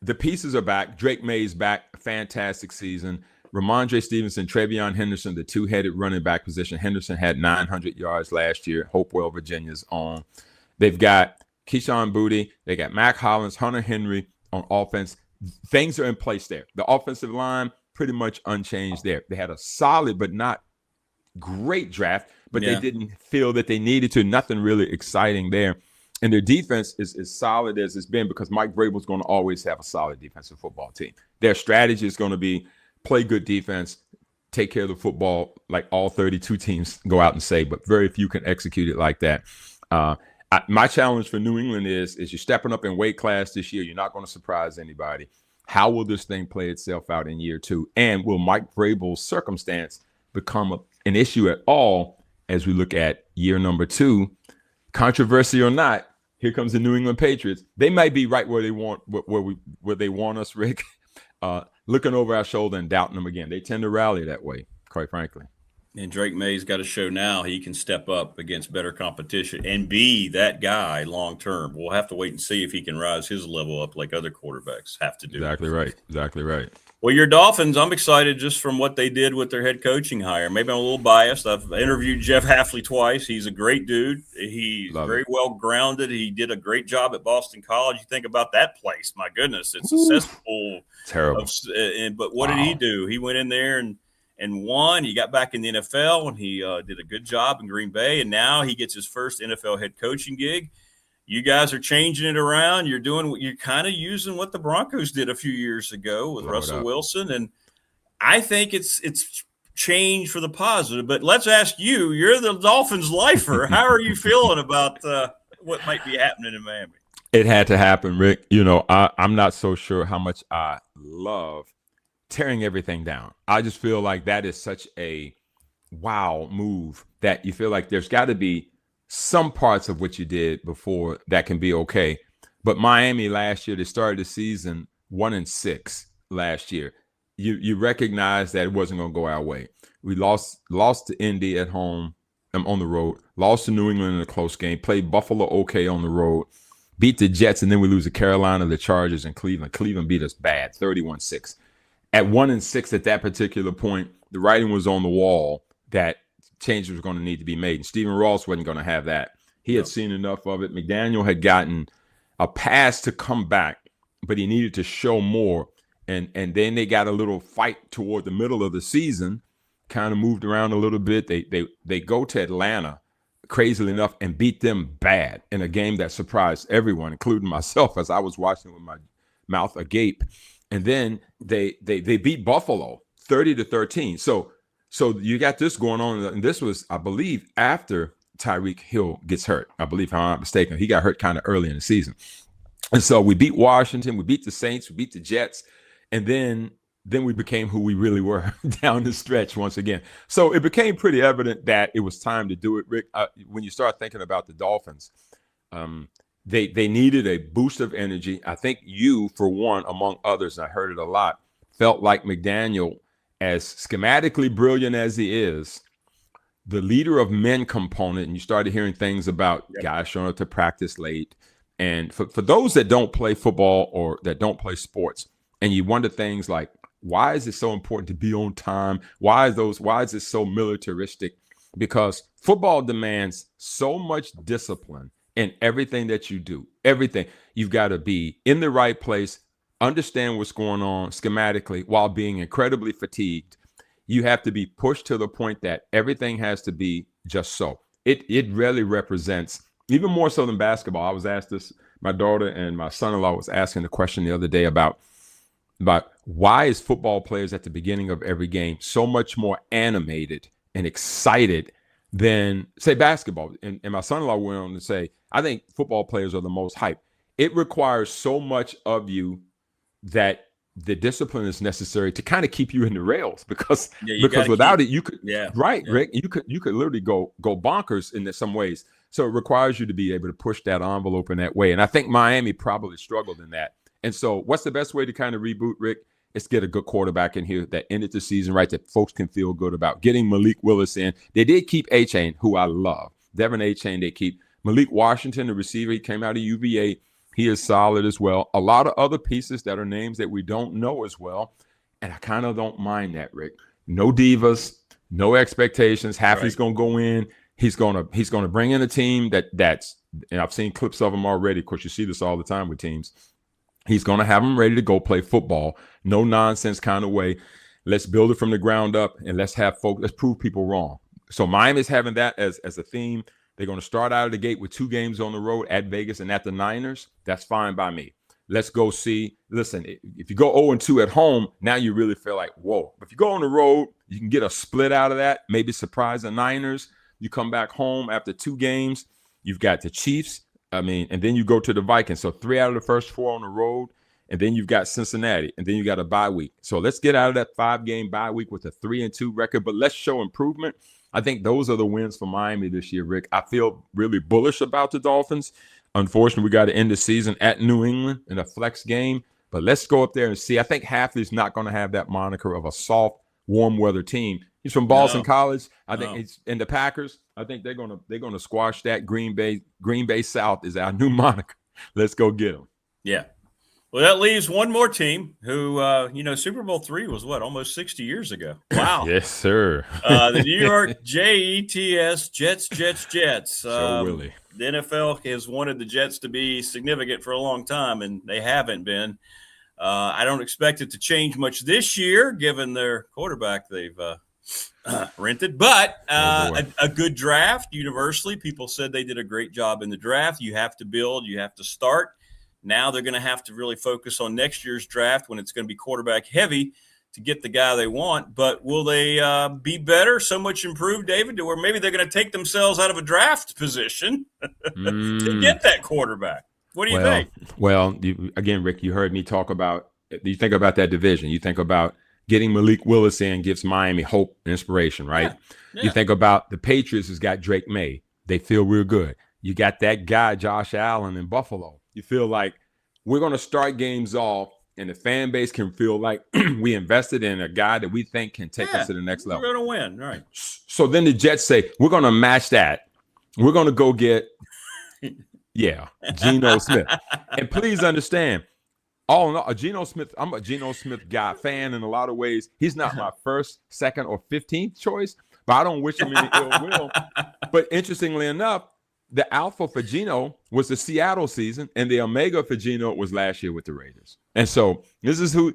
Speaker 4: The pieces are back. Drake May's back. Fantastic season. Ramondre Stevenson, Travion Henderson, the 2-headed running back position. Henderson had 900 yards last year. Hopewell, Virginia's on. They've got Keyshawn Boutte. They got Mac Hollins, Hunter Henry on offense. Things are in place there. The offensive line pretty much unchanged there. They had a solid but not great draft, but they didn't feel that they needed to. Nothing really exciting there. And their defense is as solid as it's been because Mike Vrabel's going to always have a solid defensive football team. Their strategy is going to be play good defense, take care of the football like all 32 teams go out and say, but very few can execute it like that. My challenge for New England is you're stepping up in weight class this year. You're not going to surprise anybody. How will this thing play itself out in year 2? And will Mike Vrabel's circumstance become an issue at all as we look at year number 2? Controversy or not, here comes the New England Patriots. They might be right where they want where they want us, Rick. Looking over our shoulder and doubting them again. They tend to rally that way, quite frankly.
Speaker 5: And Drake May's got to show now he can step up against better competition and be that guy long term. We'll have to wait and see if he can rise his level up like other quarterbacks have to do.
Speaker 4: Exactly right.
Speaker 5: Well, your Dolphins, I'm excited just from what they did with their head coaching hire. Maybe I'm a little biased. I've interviewed Jeff Hafley twice. He's a great dude. He's very well grounded. He did a great job at Boston College. You think about that place. My goodness, it's a cesspool.
Speaker 4: Terrible.
Speaker 5: But what did he do? He went in there and won. He got back in the NFL, and he did a good job in Green Bay. And now he gets his first NFL head coaching gig. You guys are changing it around. You're kind of using what the Broncos did a few years ago with Russell Wilson. And I think it's changed for the positive. But let's ask you, you're the Dolphins lifer. How are you feeling about what might be happening in Miami?
Speaker 4: It had to happen, Rick. You know, I'm not so sure how much I love tearing everything down. I just feel like that is such a wow move that you feel like there's got to be some parts of what you did before that can be okay. But Miami last year, they started the season 1-6 last year. You recognize that it wasn't going to go our way. We lost to Indy at home, on the road, lost to New England in a close game, played Buffalo okay on the road, beat the Jets, and then we lose to Carolina, the Chargers, and Cleveland. Cleveland beat us bad, 31-6. At 1-6 at that particular point, the writing was on the wall that changes was going to need to be made. And Stephen Ross wasn't going to have that. He had seen enough of it. McDaniel had gotten a pass to come back, but he needed to show more. And then they got a little fight toward the middle of the season, kind of moved around a little bit. They go to Atlanta, crazily enough, and beat them bad in a game that surprised everyone, including myself, as I was watching with my mouth agape. And then they beat Buffalo 30-13. So you got this going on, and this was, I believe, after Tyreek Hill gets hurt. I believe, if I'm not mistaken, he got hurt kind of early in the season. And so we beat Washington, we beat the Saints, we beat the Jets, and then we became who we really were down the stretch once again. So it became pretty evident that it was time to do it, Rick. When you start thinking about the Dolphins, they needed a boost of energy. I think you, for one, among others, and I heard it a lot, felt like McDaniel, as schematically brilliant as he is, the leader of men component, and you started hearing things about guys showing up to practice late. And for those that don't play football or that don't play sports, and you wonder things like, why is it so important to be on time? Why is it so militaristic? Because football demands so much discipline in everything that you do. Everything. You've got to be in the right place, understand what's going on schematically while being incredibly fatigued. You have to be pushed to the point that everything has to be just so. It really represents, even more so than basketball. I was asked this, my daughter and my son-in-law was asking the question the other day about why is football players at the beginning of every game so much more animated and excited than, say, basketball. And my son-in-law went on to say, I think football players are the most hyped. It requires so much of you that the discipline is necessary to kind of keep you in the rails, because without it, you could, Rick, you could literally go bonkers in some ways. So it requires you to be able to push that envelope in that way. And I think Miami probably struggled in that. And so what's the best way to kind of reboot, Rick? It's get a good quarterback in here that ended the season right, that folks can feel good about. Getting Malik Willis in. They did keep A-Chain, who I love. Devin A-Chain, they keep. Malik Washington, the receiver, he came out of UVA. He is solid as well. A lot of other pieces that are names that we don't know as well. And I kind of don't mind that, Rick. No divas, no expectations. Hafley's going to go in. He's going to bring in a team that's, and I've seen clips of him already. Of course, you see this all the time with teams. He's going to have them ready to go play football. No nonsense kind of way. Let's build it from the ground up, and let's prove people wrong. So Miami's having that as a theme. They're going to start out of the gate with 2 games on the road at Vegas and at the Niners. That's fine by me. Let's go see. Listen, if you go 0-2 at home, now you really feel like, whoa. If you go on the road, you can get a split out of that, maybe surprise the Niners. You come back home after 2 games. You've got the Chiefs. And then you go to the Vikings. So 3 out of the first 4 on the road. And then you've got Cincinnati. And then you got a bye week. So let's get out of that 5-game bye week with a 3-2 record. But let's show improvement. I think those are the wins for Miami this year, Rick. I feel really bullish about the Dolphins. Unfortunately, we got to end the season at New England in a flex game. But let's go up there and see. I think Hafley's not going to have that moniker of a soft, warm weather team. He's from Boston College. I think he's in the Packers. I think they're gonna squash that. Green Bay South is our new moniker. Let's go get them.
Speaker 5: Yeah. Well, that leaves one more team who, Super Bowl III was almost 60 years ago. Wow.
Speaker 4: Yes, sir.
Speaker 5: The New York Jets, Jets.
Speaker 4: Willie.
Speaker 5: The NFL has wanted the Jets to be significant for a long time, and they haven't been. I don't expect it to change much this year, given their quarterback they've rented. But a good draft, universally. People said they did a great job in the draft. You have to build. You have to start. Now they're going to have to really focus on next year's draft when it's going to be quarterback heavy to get the guy they want. But will they be better, so much improved, David, to where maybe they're going to take themselves out of a draft position to get that quarterback? What do you think?
Speaker 4: Well, again, Rick, you heard me talk about, you think about that division. You think about getting Malik Willis in gives Miami hope and inspiration, right? Yeah. You think about the Patriots has got Drake May. They feel real good. You got that guy, Josh Allen in Buffalo. You feel like we're going to start games off and the fan base can feel like we invested in a guy that we think can take us to the next level.
Speaker 5: We're going to win, right?
Speaker 4: So then the Jets say, we're going to match that. We're going to go get, Geno Smith. And please understand, Geno Smith, I'm a Geno Smith guy, fan in a lot of ways. He's not my first, second, or 15th choice, but I don't wish him any ill will. But interestingly enough, the alpha for Geno was the Seattle season, and the omega for Geno was last year with the Raiders. And so this is who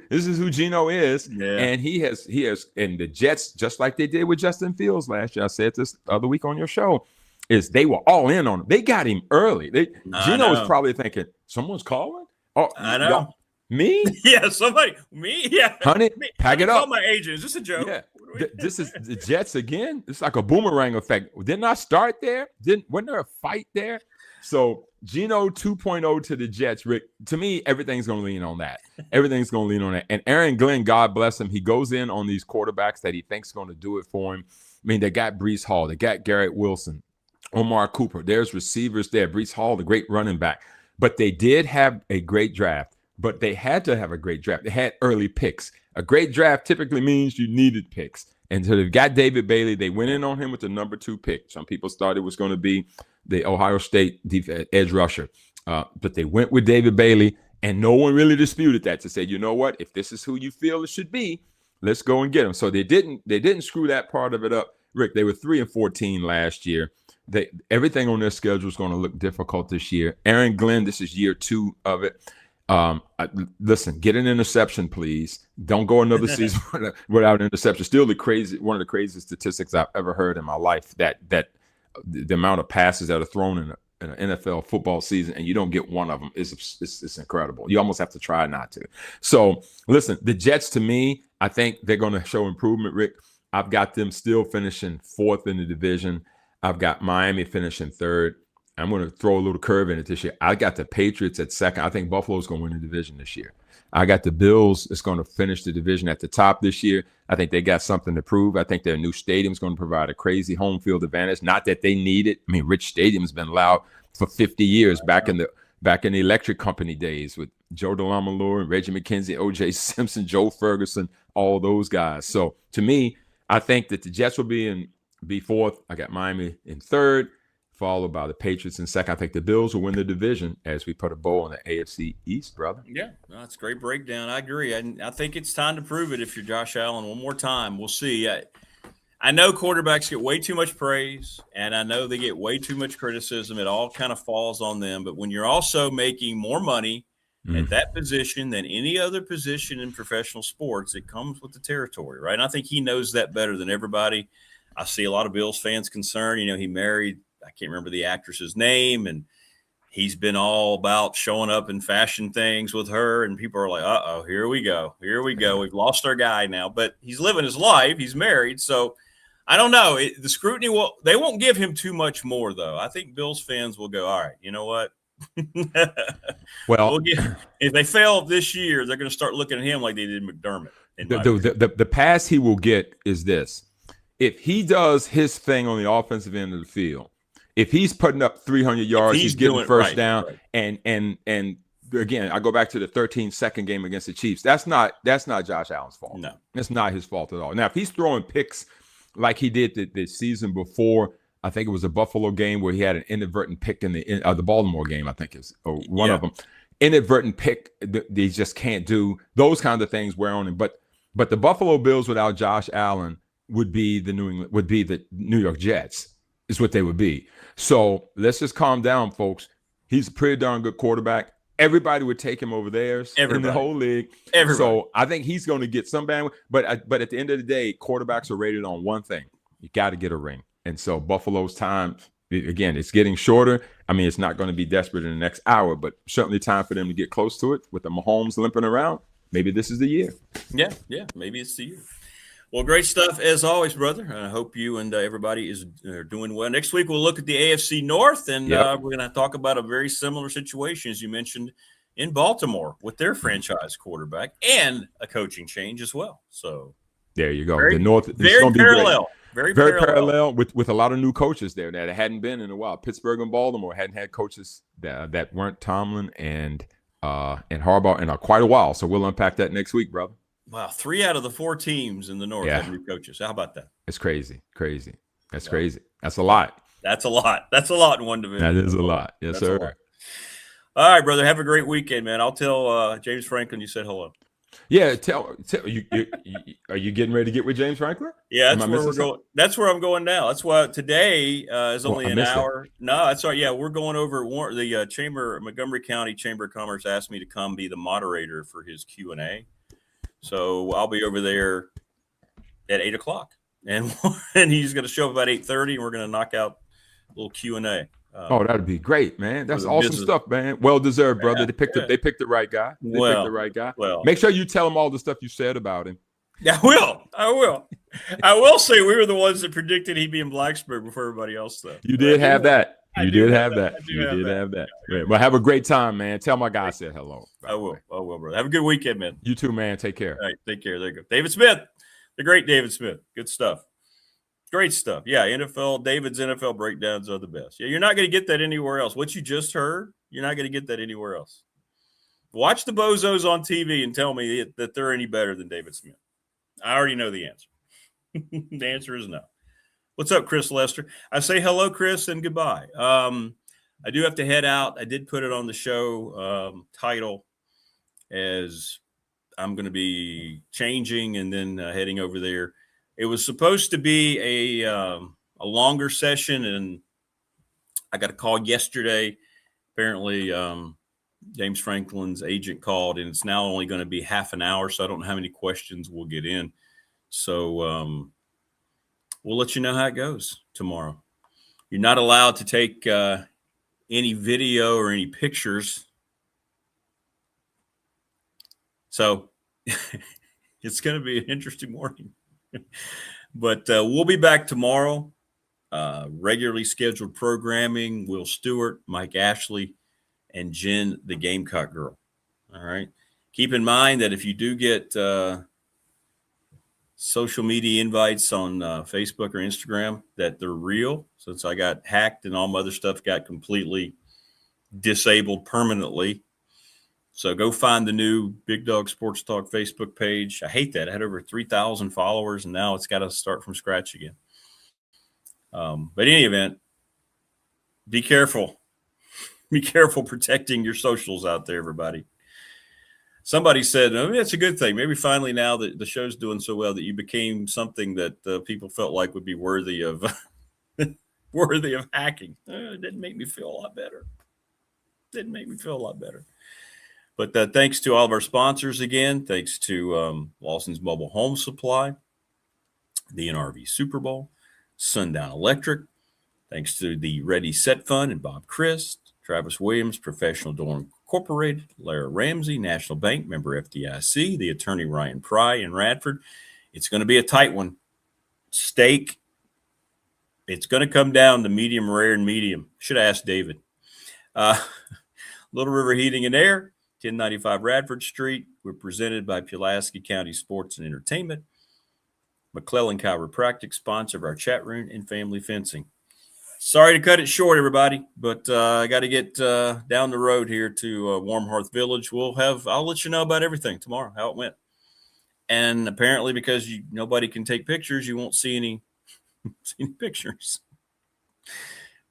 Speaker 4: Geno is, and he has, and the Jets, just like they did with Justin Fields last year. I said this the other week on your show, is they were all in on him. They got him early. Geno was probably thinking, someone's calling. Oh,
Speaker 5: I know.
Speaker 4: Me?
Speaker 5: Yeah, somebody. Me? Yeah.
Speaker 4: Honey, pack it up.
Speaker 5: Call my agent. Is this a joke?
Speaker 4: Yeah. This is the Jets again. It's like a boomerang effect. Didn't I start there? Wasn't there a fight there? So Geno 2.0 to the Jets, Rick. To me, everything's going to lean on that. Everything's going to lean on that. And Aaron Glenn, God bless him, he goes in on these quarterbacks that he thinks going to do it for him. I mean, they got Breece Hall. They got Garrett Wilson, Omar Cooper. There's receivers there. Breece Hall, the great running back. But they did have a great draft. But they had to have a great draft. They had early picks. A great draft typically means you needed picks. And so they've got David Bailey. They went in on him with the number 2 pick. Some people thought it was going to be the Ohio State edge rusher. But they went with David Bailey, and no one really disputed that to say, you know what, if this is who you feel it should be, let's go and get him. So they didn't screw that part of it up. Rick, they were 3-14 last year. Everything on their schedule is going to look difficult this year. Aaron Glenn, this is year 2 of it. Listen, get an interception, please. Don't go another season without an interception. Still one of the craziest statistics I've ever heard in my life, that the amount of passes that are thrown in an NFL football season and you don't get one of them is incredible. You almost have to try not to. So listen, the Jets, to me, I think they're going to show improvement, Rick. I've got them still finishing 4th in the division. I've got Miami finishing 3rd. I'm going to throw a little curve in it this year. I got the Patriots at 2nd. I think Buffalo's going to win the division this year. I got the Bills that's going to finish the division at the top this year. I think they got something to prove. I think their new stadium is going to provide a crazy home field advantage. Not that they need it. I mean, Rich Stadium's been loud for 50 years back in the electric company days with Joe DeLamalure and Reggie McKenzie, O.J. Simpson, Joe Ferguson, all those guys. So to me, I think that the Jets will be 4th. I got Miami in 3rd. Followed by the Patriots in 2nd. I think the Bills will win the division as we put a bow on the AFC East, brother.
Speaker 5: Yeah, that's a great breakdown. I agree. I think it's time to prove it if you're Josh Allen one more time. We'll see. I know quarterbacks get way too much praise, and I know they get way too much criticism. It all kind of falls on them. But when you're also making more money at that position than any other position in professional sports, it comes with the territory, right? And I think he knows that better than everybody. I see a lot of Bills fans concerned. He married – I can't remember the actress's name, and he's been all about showing up in fashion things with her, and people are like, uh-oh, here we go. We've lost our guy now, but he's living his life. He's married. So I don't know. The scrutiny they won't give him too much more, though. I think Bills fans will go, all right, you know what?
Speaker 4: Well,
Speaker 5: if they fail this year, they're going to start looking at him like they did McDermott.
Speaker 4: The pass he will get is this. If he does his thing on the offensive end of the field, if he's putting up 300 yards, he's getting first down. Right. And again, I go back to the 13-second game against the Chiefs. That's not Josh Allen's fault.
Speaker 5: No,
Speaker 4: it's not his fault at all. Now, if he's throwing picks like he did the season before, I think it was a Buffalo game where he had an inadvertent pick in the Baltimore game, I think is one of them. inadvertent pick. They just can't do those kinds of things wear on him. But the Buffalo Bills without Josh Allen would be the New York Jets is what they would be. So let's just calm down, folks. He's a pretty darn good quarterback. Everybody would take him over theirs in the whole league. So I think he's going to get some bandwidth. But at the end of the day, quarterbacks are rated on one thing. You got to get a ring. And so Buffalo's time, again, it's getting shorter. I mean, it's not going to be desperate in the next hour, but certainly time for them to get close to it with the Mahomes limping around. Maybe this is the year.
Speaker 5: Yeah, maybe it's the year. Well, great stuff as always, brother. I hope you and everybody is doing well. Next week, we'll look at the AFC North, and we're going to talk about a very similar situation, as you mentioned, in Baltimore with their franchise quarterback and a coaching change as well. So
Speaker 4: there you go. The North is
Speaker 5: very
Speaker 4: going to be
Speaker 5: parallel.
Speaker 4: Very parallel with a lot of new coaches there that hadn't been in a while. Pittsburgh and Baltimore hadn't had coaches that weren't Tomlin and Harbaugh in quite a while. So we'll unpack that next week, brother.
Speaker 5: Wow, 3 out of the 4 teams in the North have new coaches. How about that?
Speaker 4: It's crazy. That's crazy. That's a lot.
Speaker 5: That's a lot in one division.
Speaker 4: That is a lot. Yes, sir.
Speaker 5: All right, brother. Have a great weekend, man. I'll tell James Franklin you said hello.
Speaker 4: Yeah, tell you. Are you getting ready to get with James Franklin?
Speaker 5: Yeah, that's where we're going. That's where I'm going now. That's why today is only an hour. No, that's all right. Yeah, we're going over the Montgomery County Chamber of Commerce asked me to come be the moderator for his Q&A. So I'll be over there at 8:00, and he's going to show up about 8:30, and we're going to knock out a little Q&A.
Speaker 4: That'd be great, man. That's awesome stuff, man. Well deserved, brother. They picked the right guy. Picked the right guy.
Speaker 5: Well,
Speaker 4: make sure you tell him all the stuff you said about him.
Speaker 5: Yeah, I will. I will say we were the ones that predicted he'd be in Blacksburg before everybody else, though.
Speaker 4: You did have that. You did have that. Yeah. Well, have a great time, man. Tell my guy I said hello.
Speaker 5: I will, brother. Have a good weekend, man.
Speaker 4: You too, man. Take care.
Speaker 5: All right, take care. There you go. David Smith, the great David Smith. Good stuff. Great stuff. Yeah, David's NFL breakdowns are the best. Yeah, you're not going to get that anywhere else. What you just heard, you're not going to get that anywhere else. Watch the bozos on TV and tell me that they're any better than David Smith. I already know the answer. The answer is no. What's up, Chris Lester? I say hello, Chris, and goodbye. I do have to head out. I did put it on the show title as I'm going to be changing and then heading over there. It was supposed to be a longer session, and I got a call yesterday. Apparently, James Franklin's agent called, and it's now only going to be half an hour, so I don't know how many questions we'll get in. So we'll let you know how it goes tomorrow. You're not allowed to take any video or any pictures. So it's going to be an interesting morning. But we'll be back tomorrow. Regularly scheduled programming. Will Stewart, Mike Ashley, and Jen, the Gamecock girl. All right. Keep in mind that if you do get social media invites on Facebook or Instagram, that they're real. Since I got hacked and all my other stuff got completely disabled permanently. So go find the new Big Dog Sports Talk Facebook page. I hate that. I had over 3,000 followers, and now it's got to start from scratch again. But in any event, be careful. Be careful protecting your socials out there, everybody. Somebody said, it's a good thing. Maybe finally now that the show's doing so well that you became something that people felt like would be worthy of hacking. It didn't make me feel a lot better. But thanks to all of our sponsors again. Thanks to Lawson's Mobile Home Supply, the NRV Super Bowl, Sundown Electric. Thanks to the Ready Set Fund and Bob Christ, Travis Williams, Professional Door Incorporated, Lara Ramsey, National Bank, member FDIC, the attorney Ryan Pry in Radford. It's going to be a tight one. Steak. It's going to come down to medium rare and medium. Should have asked David. Little River Heating and Air, 1095 Radford Street. We're presented by Pulaski County Sports and Entertainment. McClellan Chiropractic, sponsor of our chat room, and Family Fencing. Sorry to cut it short, everybody, but I got to get down the road here to Warm Hearth Village. I'll let you know about everything tomorrow, how it went. And apparently, because nobody can take pictures, you won't see any pictures.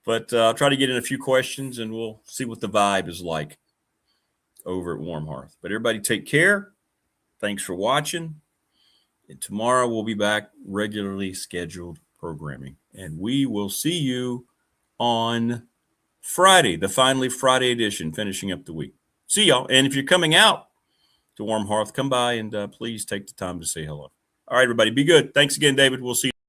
Speaker 5: But I'll try to get in a few questions, and we'll see what the vibe is like. over at Warm Hearth. But everybody take care. Thanks for watching. And tomorrow we'll be back regularly scheduled programming. And we will see you on Friday, the finally Friday edition, finishing up the week. See y'all. And if you're coming out to Warm Hearth, come by and please take the time to say hello. All right, everybody, be good. Thanks again, David. We'll see you.